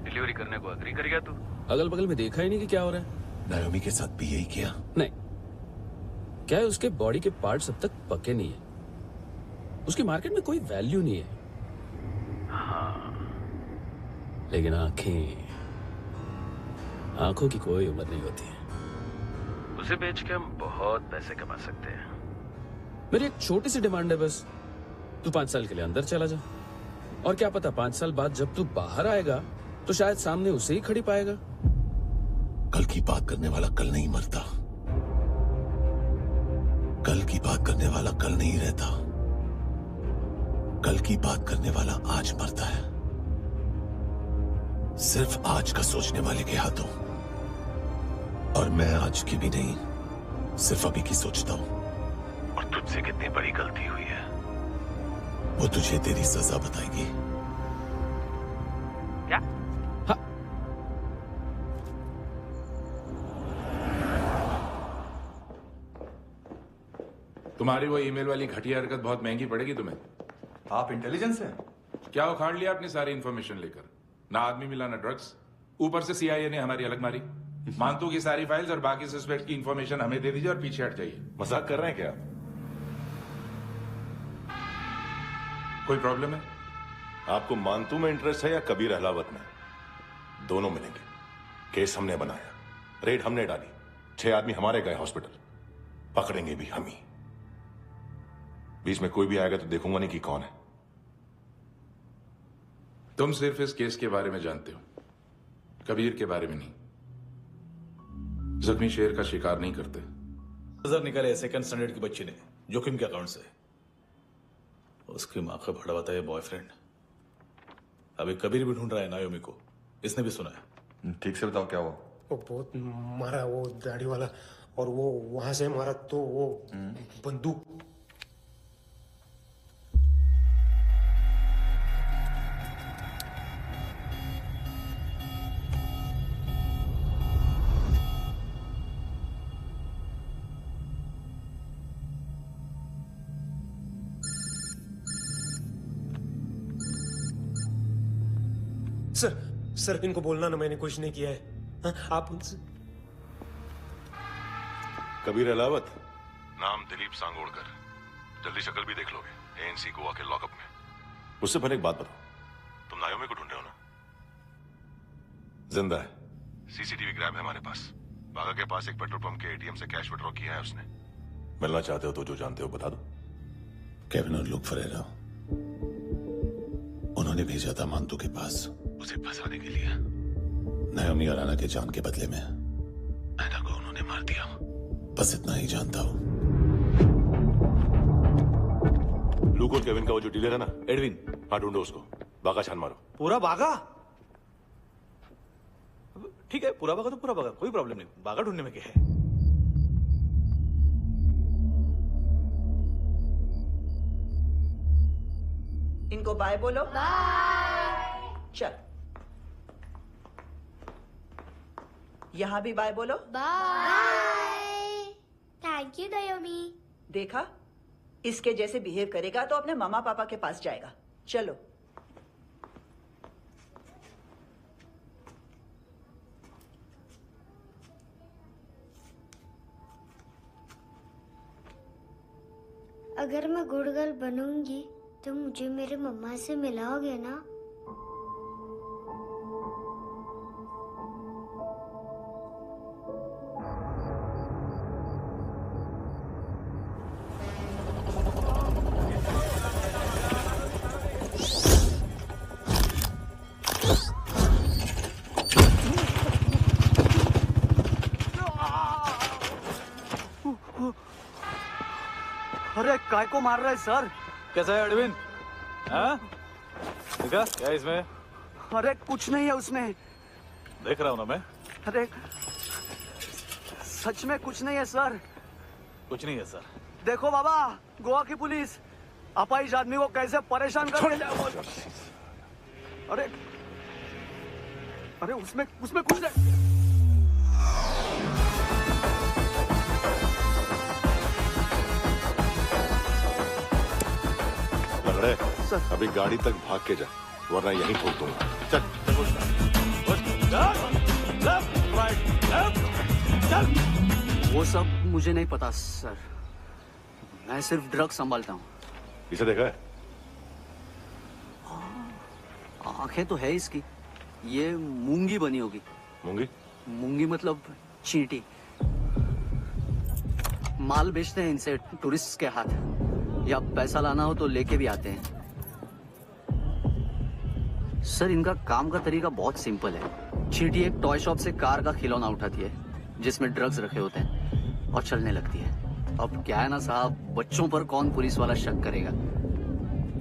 डिलीवरी करने को अग्री कर गया तू। अगल बगल में देखा ही नहीं कि क्या हो रहा है। नायोमी के साथ भी यही किया? नहीं, क्या है उसके बॉडी के पार्ट्स अब तक पके नहीं है। उसकी मार्केट में कोई वैल्यू नहीं है। हाँ, लेकिन आंखों की कोई उम्र नहीं होती है। उसे बेच के हम बहुत पैसे कमा सकते हैं। मेरी एक छोटी सी डिमांड है बस। तू 5 साल के लिए अंदर चला जा, और क्या पता 5 साल बाद जब तू बाहर आएगा तो शायद सामने उसे ही खड़ी पाएगा। कल की बात करने वाला कल नहीं मरता। कल की बात करने वाला कल नहीं रहता। कल की बात करने वाला आज मरता है। सिर्फ आज का सोचने वाले के हाथों। और मैं आज की भी नहीं, सिर्फ अभी की सोचता हूं। और तुझसे कितनी बड़ी गलती हुई है वो तुझे तेरी सजा बताएगी। क्या? हाँ। तुम्हारी वो ईमेल वाली घटिया हरकत बहुत महंगी पड़ेगी तुम्हें। आप इंटेलिजेंस हैं? क्या उखाड़ लिया अपनी सारी इंफॉर्मेशन लेकर? ना आदमी मिला ना ड्रग्स, ऊपर से CIA ने हमारी अलग मारी। मानतू की सारी फाइल्स और बाकी सस्पेक्ट की इंफॉर्मेशन हमें दे दीजिए और पीछे हट जाइए। मजाक कर रहे हैं क्या? कोई प्रॉब्लम है? आपको मानतू में इंटरेस्ट है या कबीर अहलावत में? दोनों मिलेंगे। केस हमने बनाया, रेड हमने डाली, 6 आदमी हमारे गए हॉस्पिटल, पकड़ेंगे भी हम ही। बीच में कोई भी आएगा तो देखूंगा नहीं कि कौन है। तुम सिर्फ इस केस के बारे में जानते हो, कबीर के बारे में नहीं। जख्मी शेर का शिकार नहीं करते। नजर निकाले सेकंड स्टैंडर्ड की बच्ची ने जोखिम के अकाउंट से। उसकी माँ का भड़ा बताया बॉयफ्रेंड। अभी कबीर भी ढूंढ रहा है नायोमी को। इसने भी सुना है। ठीक से बताओ क्या हुआ? वो बहुत मारा, वो दाढ़ी वाला और वो वहां से मारा तो वो बंदूक। सर इनको बोलना ना मैंने कुछ नहीं किया है। हाँ, आप उनसे। कबीर अलावत, नाम दिलीप सांगोड़कर। जल्दी शक्ल भी देख लोगे एएनसी गोवा के लॉकअप में। मुझसे पहले एक बात बताओ, तुम नायोमी को ढूंढ रहे हो ना? जिंदा है, सीसीटीवी ग्रैब है हमारे पास। बागा के पास एक पेट्रोल पंप के एटीएम से कैश विड्रॉ किया है उसने। मिलना चाहते हो तो जो जानते हो बता दो। केविन और लुक फरेरा, उन्होंने भेजा था मांतू के पास उसे फंसाने के लिए। नायोमी और आना के जान के बदले में ऐना को उन्होंने मार दिया। बस इतना ही जानता हूं। लूक और केविन का वो जो डीलर है ना, एडविन, हाँ ढूंढो उसको। बागा छान मारो। पूरा बागा? ठीक है, पूरा बागा तो पूरा बागा, कोई प्रॉब्लम नहीं। बागा ढूंढने में क्या है? इनको बाय बोलो। बाय। चल, यहां भी बाय बोलो। बाय। Thank you नायोमी। देखा, इसके जैसे बिहेव करेगा तो अपने मामा पापा के पास जाएगा। चलो। अगर मैं गुड गर्ल बनूंगी तो मुझे मेरे मम्मा से मिलाओगे ना? अरे काय को मार रहा है सर? कैसा है एडविन? हाँ? देखा क्या इसमें? अरे कुछ नहीं है उसमें। देख रहा हूं ना मैं। अरे सच में कुछ नहीं है सर। कुछ नहीं है सर। देखो बाबा, गोवा की पुलिस अपाहिज आदमी को कैसे परेशान कर रही है। अरे अरे उसमें कुछ नहीं। लंगड़े, अभी गाड़ी तक भाग के जा, वरना यहीं ठोक दूंगा। चल। वो सब मुझे नहीं पता सर, मैं सिर्फ ड्रग संभालता हूँ। इसे देखा है? आंखें तो है इसकी, ये मूंगी बनी होगी। मूंगी? मूंगी मतलब चींटी। माल बेचते हैं इनसे टूरिस्ट के हाथ, या पैसा लाना हो तो लेके भी आते हैं। सर इनका काम का तरीका बहुत सिंपल है। चींटी एक टॉय शॉप से कार का खिलौना उठाती है जिसमें ड्रग्स रखे होते हैं और चलने लगती है। अब क्या है ना साहब, बच्चों पर कौन पुलिस वाला शक करेगा,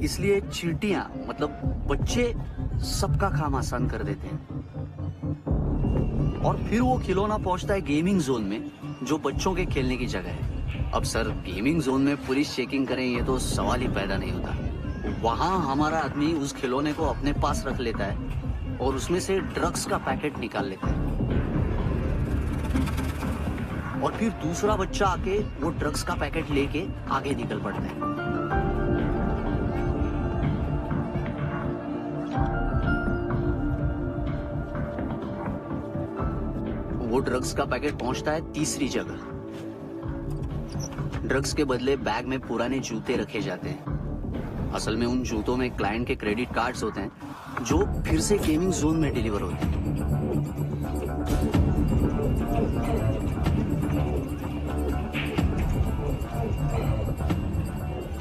इसलिए चींटियां मतलब बच्चे सबका काम आसान कर देते हैं। और फिर वो खिलौना पहुंचता है गेमिंग जोन में, जो बच्चों के खेलने की जगह है। अब सर गेमिंग जोन में पुलिस चेकिंग करें ये तो सवाल ही पैदा नहीं होता। वहां हमारा आदमी उस खिलौने को अपने पास रख लेता है और उसमें से ड्रग्स का पैकेट निकाल लेता है, और फिर दूसरा बच्चा आके वो ड्रग्स का पैकेट लेके आगे निकल पड़ता है। वो ड्रग्स का पैकेट पहुंचता है तीसरी जगह। ड्रग्स के बदले बैग में पुराने जूते रखे जाते हैं। असल में उन जूतों में क्लाइंट के क्रेडिट कार्ड्स होते हैं जो फिर से गेमिंग जोन में डिलीवर होते हैं।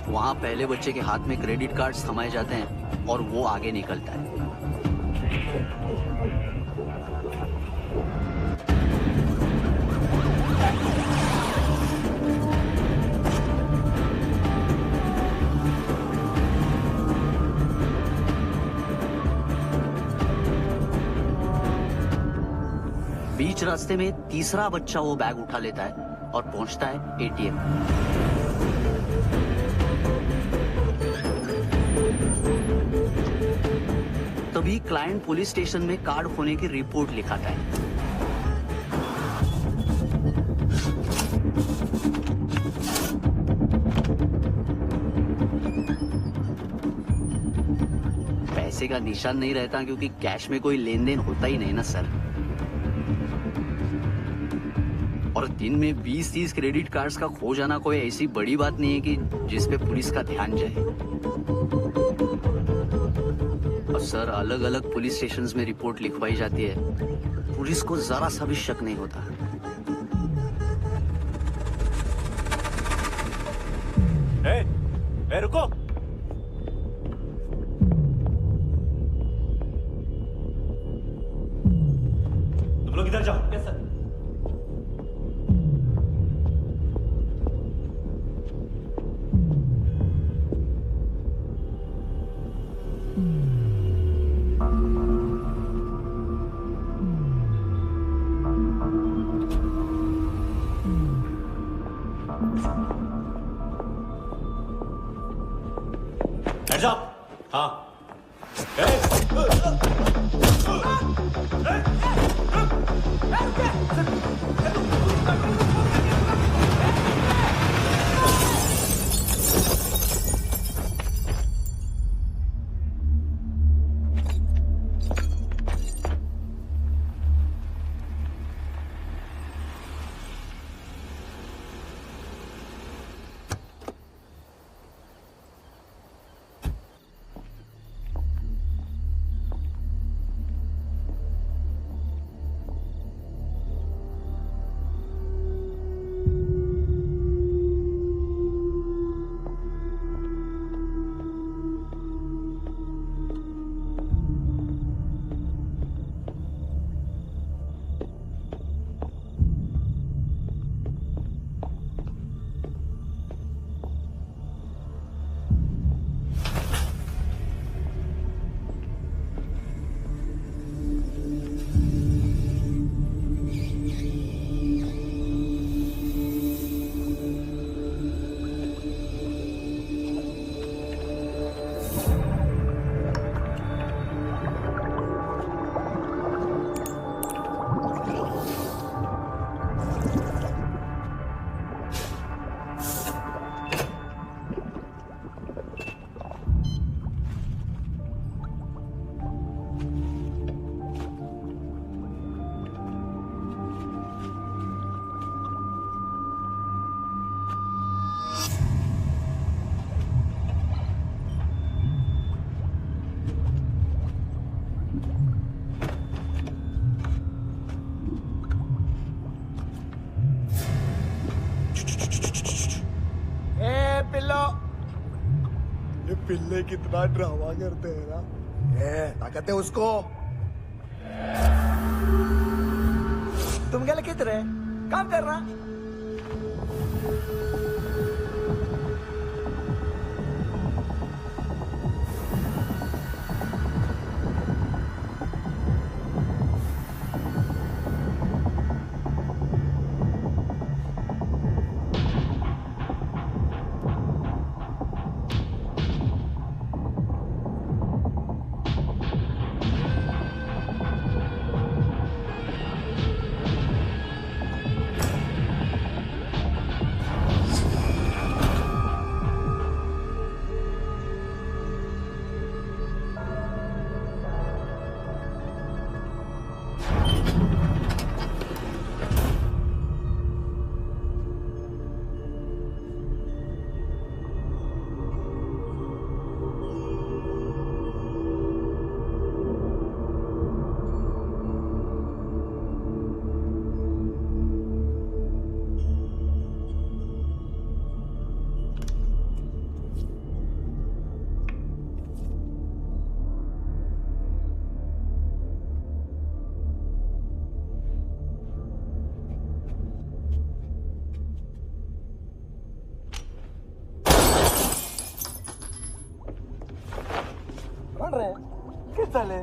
वहां पहले बच्चे के हाथ में क्रेडिट कार्ड्स थमाए जाते हैं और वो आगे निकलता है। बीच रास्ते में तीसरा बच्चा वो बैग उठा लेता है और पहुंचता है एटीएम। तभी क्लाइंट पुलिस स्टेशन में कार्ड खोने की रिपोर्ट लिखाता है। पैसे का निशान नहीं रहता क्योंकि कैश में कोई लेन देन होता ही नहीं ना सर। और दिन में 20-30 क्रेडिट कार्ड्स का खो जाना कोई ऐसी बड़ी बात नहीं है कि जिस पे पुलिस का ध्यान जाए। और सर अलग अलग पुलिस स्टेशंस में रिपोर्ट लिखवाई जाती है, पुलिस को जरा सा भी शक नहीं होता। ए, रुको। तुम लोग इधर जाओ। Yes sir. Heads up! हाँ। पिल्ले कितना ड्रामा करते हैं ना। ताकत है उसको। तुम क्या लिखित रहे? काम कर रहा। चले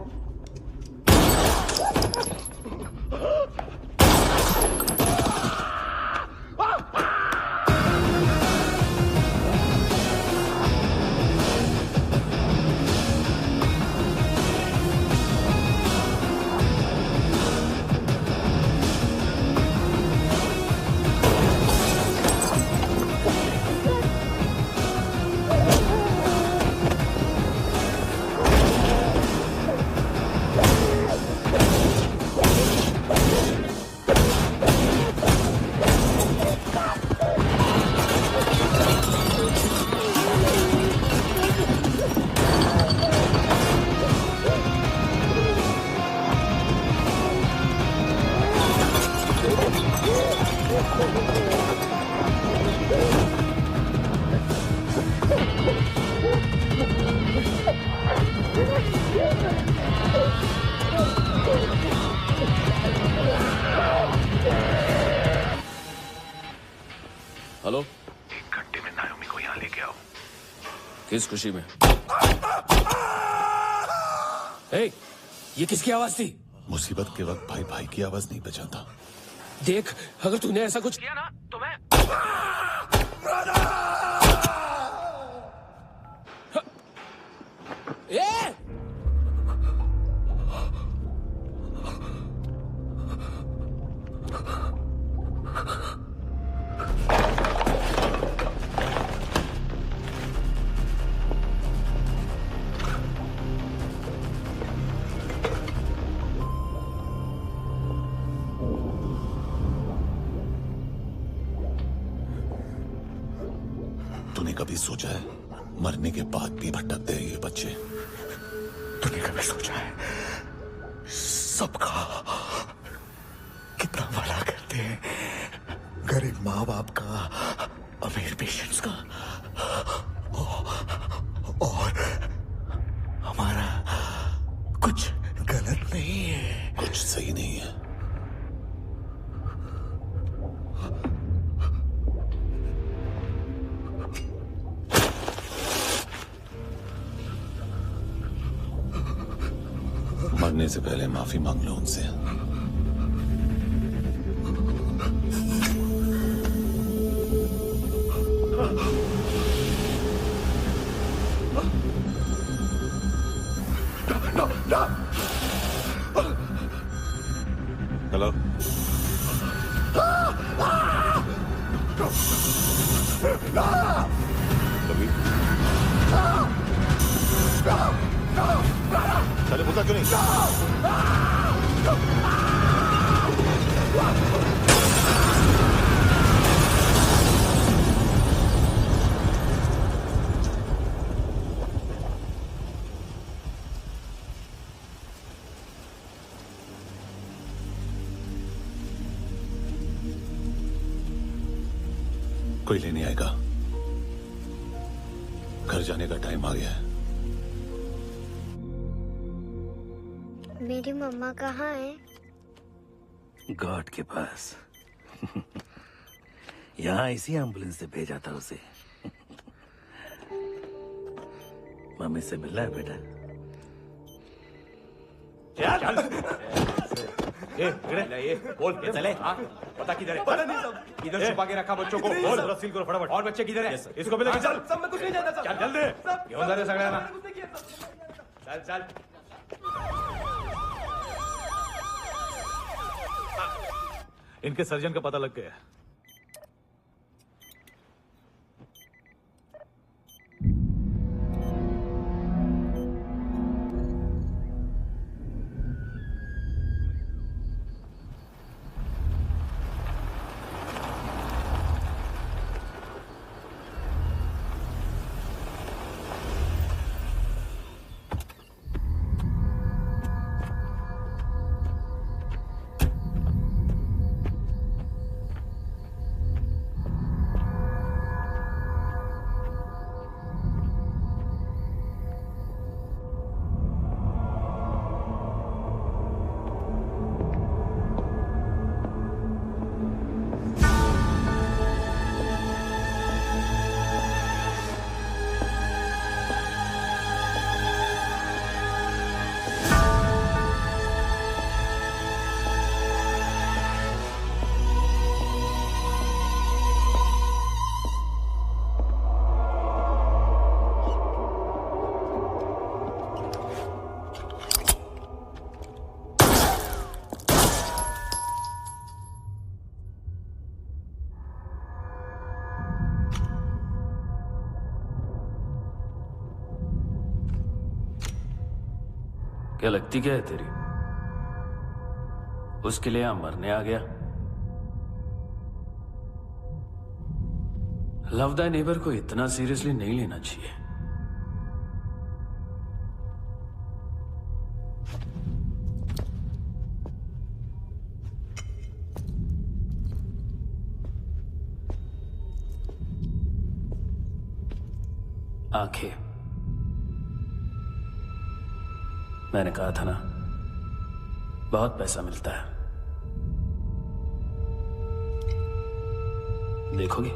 किस खुशी में? ए, ये किसकी आवाज थी? मुसीबत के वक्त भाई भाई की आवाज नहीं बचाता। देख, अगर तूने ऐसा कुछ किया ना तो मैं ए! तूने कभी सोचा है मरने के बाद भी भटकते हैं ये बच्चे? तूने कभी सोचा है सबका कितना भला करते हैं? गरीब माँ बाप का, अमीर पेशेंट्स का, और हमारा कुछ गलत नहीं है, कुछ सही नहीं है। मरने से पहले माफी मांग लो उनसे। हेलो, कभी चले बोलता क्यों नहीं? कोई लेने आएगा? घर जाने का टाइम आ गया है। मेरी मम्मा कहाँ है? गॉड के पास। यहाँ इसी एम्बुलेंस से भेजा था उसे। मम्मी से मिलना है बेटा? चल ये बोल के चले। हाँ, पता किधर है? पता नहीं सब। इधर छुपा के रखा बच्चों को। बोल, पूरा सील करो फटाफट। और बच्चे किधर है? इसको भी लेके चल। सब में कुछ नहीं जानता। चल जल्दी। घेऊन जा रे सगळ्यांना। चल चल। इनके सर्जन का पता लग गया। क्या लगती क्या है तेरी? उसके लिए यहां मरने आ गया? लव द नेबर को इतना सीरियसली नहीं लेना चाहिए। आंखें, मैंने कहा था ना, बहुत पैसा मिलता है। देखोगे?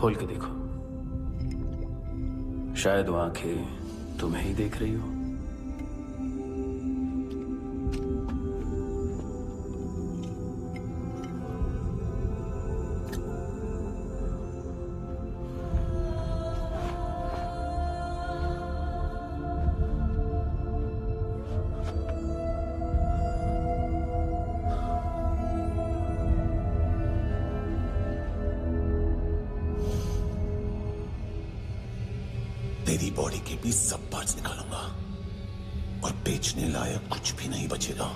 खोल के देखो, शायद वो आंखें तुम्हें ही देख रही हो। तेरी बॉडी के भी सब पार्ट्स निकालूंगा और बेचने लायक कुछ भी नहीं बचेगा।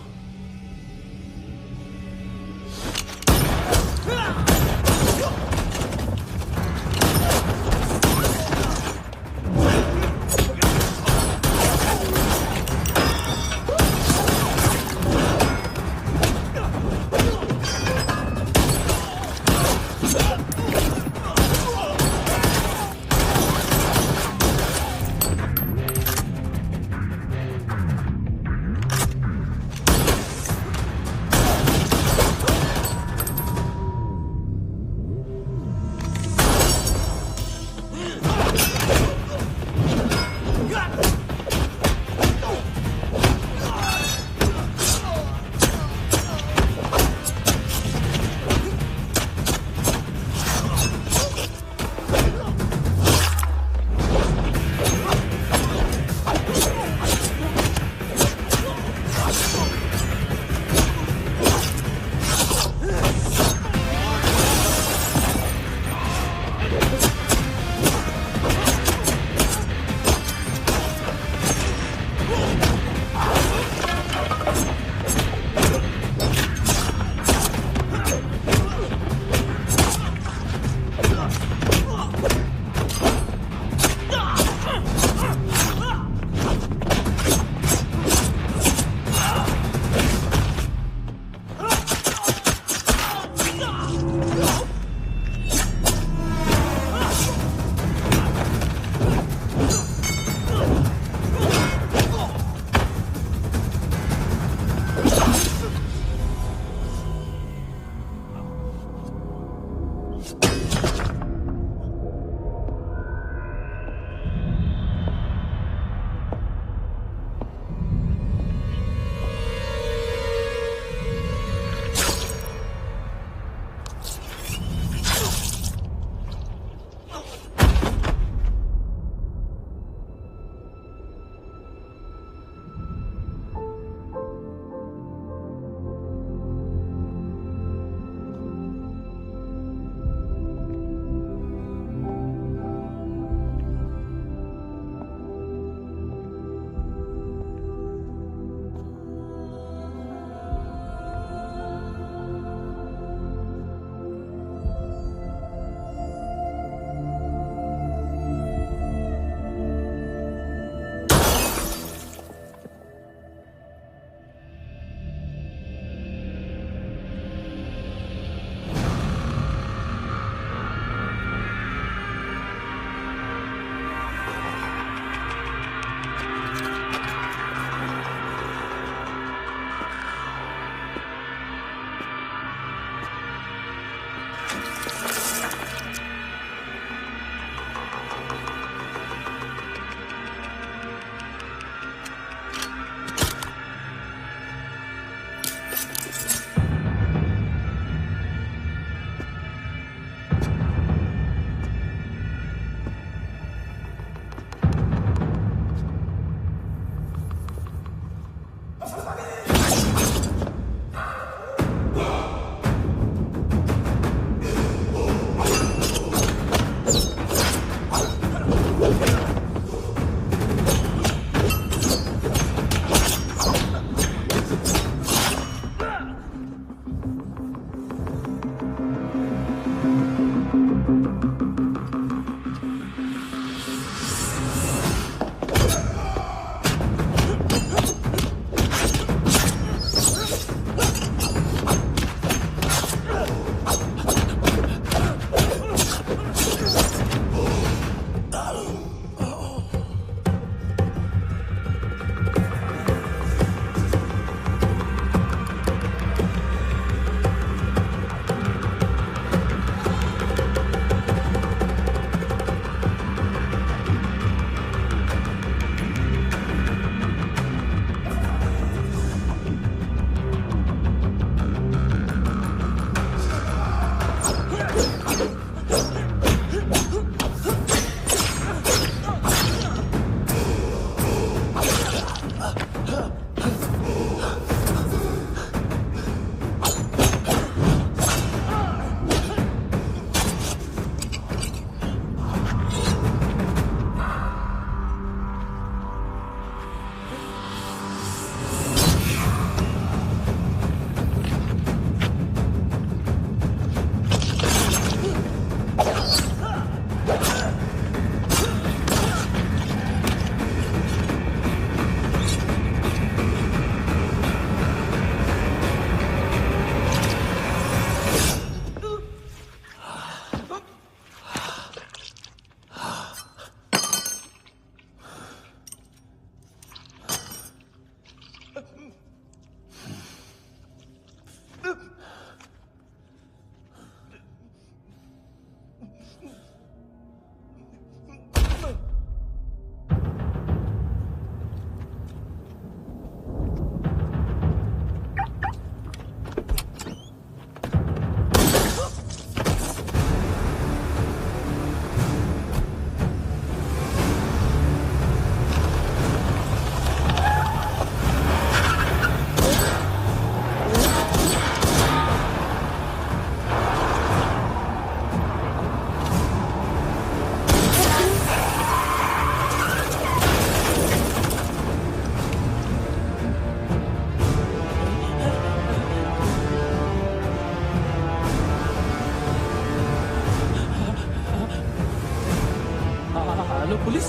हेलो पुलिस,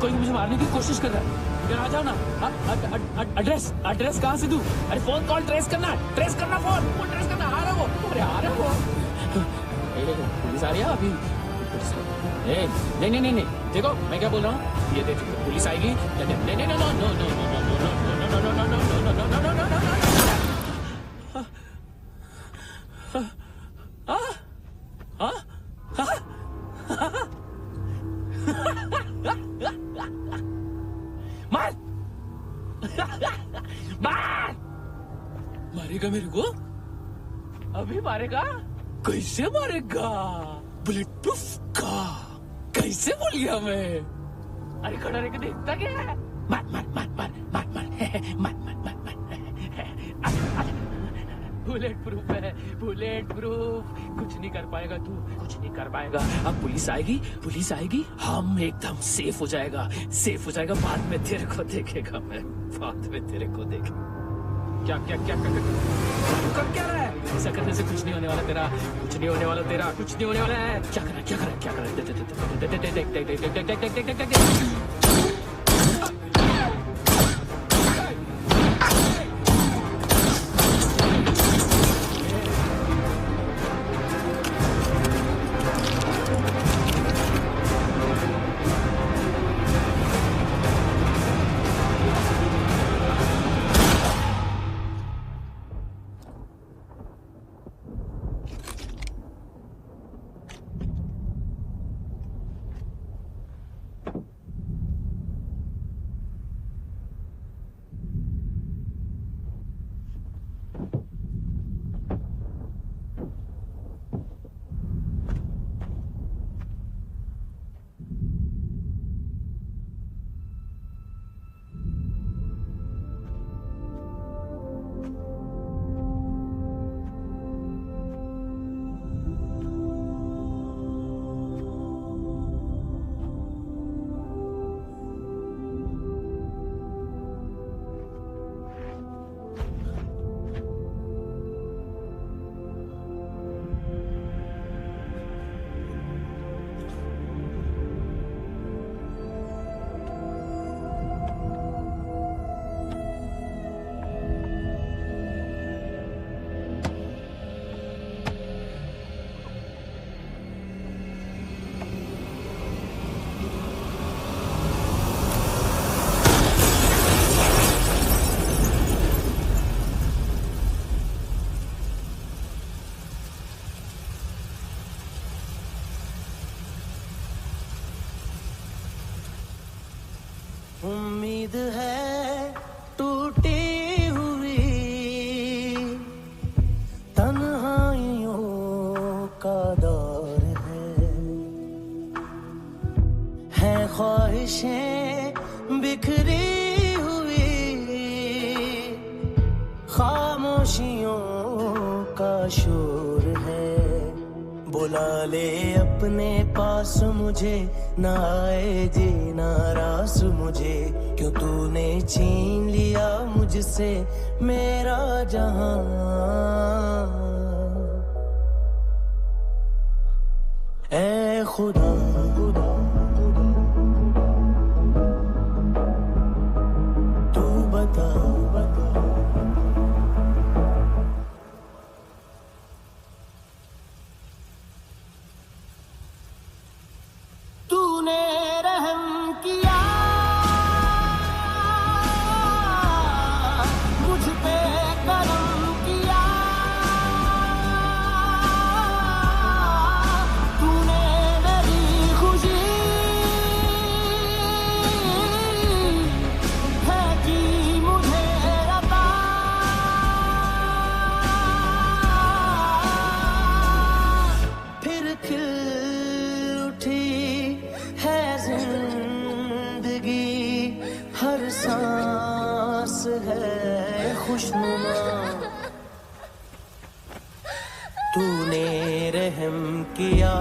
कोई मुझे मारने की कोशिश कर रहा है। इधर आ जाओ ना। एड्रेस कहाँ से दूं? अरे फोन कॉल ट्रेस करना फोन ट्रेस करना। आ रहा वो, अरे आ रहा वो। पुलिस आ रही है अभी। नहीं, देखो मैं क्या बोल रहा हूँ, ये देखो पुलिस आएगी। मारेगा मेरे को? अभी मारेगा? कैसे मारेगा? बुलेट प्रूफ का कैसे बोल गया मैं? अरे खड़ा रह के देखता क्या है? मार बुलेट प्रूफ है, बुलेट प्रूफ। कुछ नहीं कर पाएगा तू, कुछ नहीं कर पाएगा। अब पुलिस आएगी, हम एकदम सेफ हो जाएगा। बाद में तेरे को देखेगा मैं, बाद में तेरे को देखेगा। क्या कर क्या रहा है? ऐसा करने से कुछ नहीं होने वाला तेरा, कुछ नहीं होने वाला है। क्या कर रहा है? उम्मीद है टूटी हुई तन्हाइयों का दौर है ख्वाहिशें बिखरी हुई खामोशियों का शोर है। बुला ले अपने पास मुझे, ना आए जीना रास मुझे, क्यों तूने छीन लिया मुझसे मेरा जहां। ऐ खुदा तू बता तूने रहम किया मुझ पे, करम किया तूने मेरी खुशी है कि मुझे अता। फिर खिल उठी है जिंदगी, हर सांस है खुशनुमा। तूने रहम किया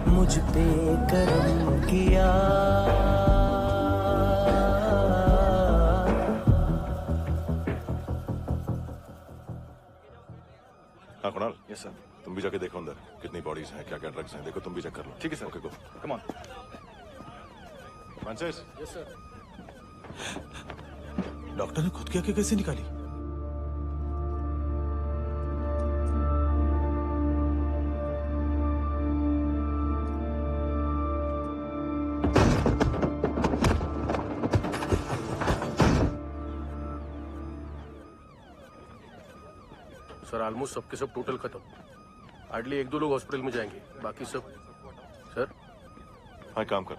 मुझ पे, करम किया। हाँ कुणाल, यस सर। तुम तुम भी जाके देखो अंदर कितनी बॉडीज हैं, क्या क्या ड्रग्स हैं, देखो तुम भी चेक कर लो। ठीक है sir. Okay go. Come on. Francis. Yes sir. Doctor ने खुद की आंखें कैसे निकाली? सर ऑलमोस्ट सबके सब टोटल खत्म। हार्डली 1-2 लोग हॉस्पिटल में जाएंगे, बाकी सब। सर हाँ काम कर,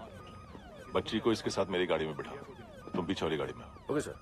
बच्ची को इसके साथ मेरी गाड़ी में बिठा, तुम पीछे वाली गाड़ी में। Okay sir.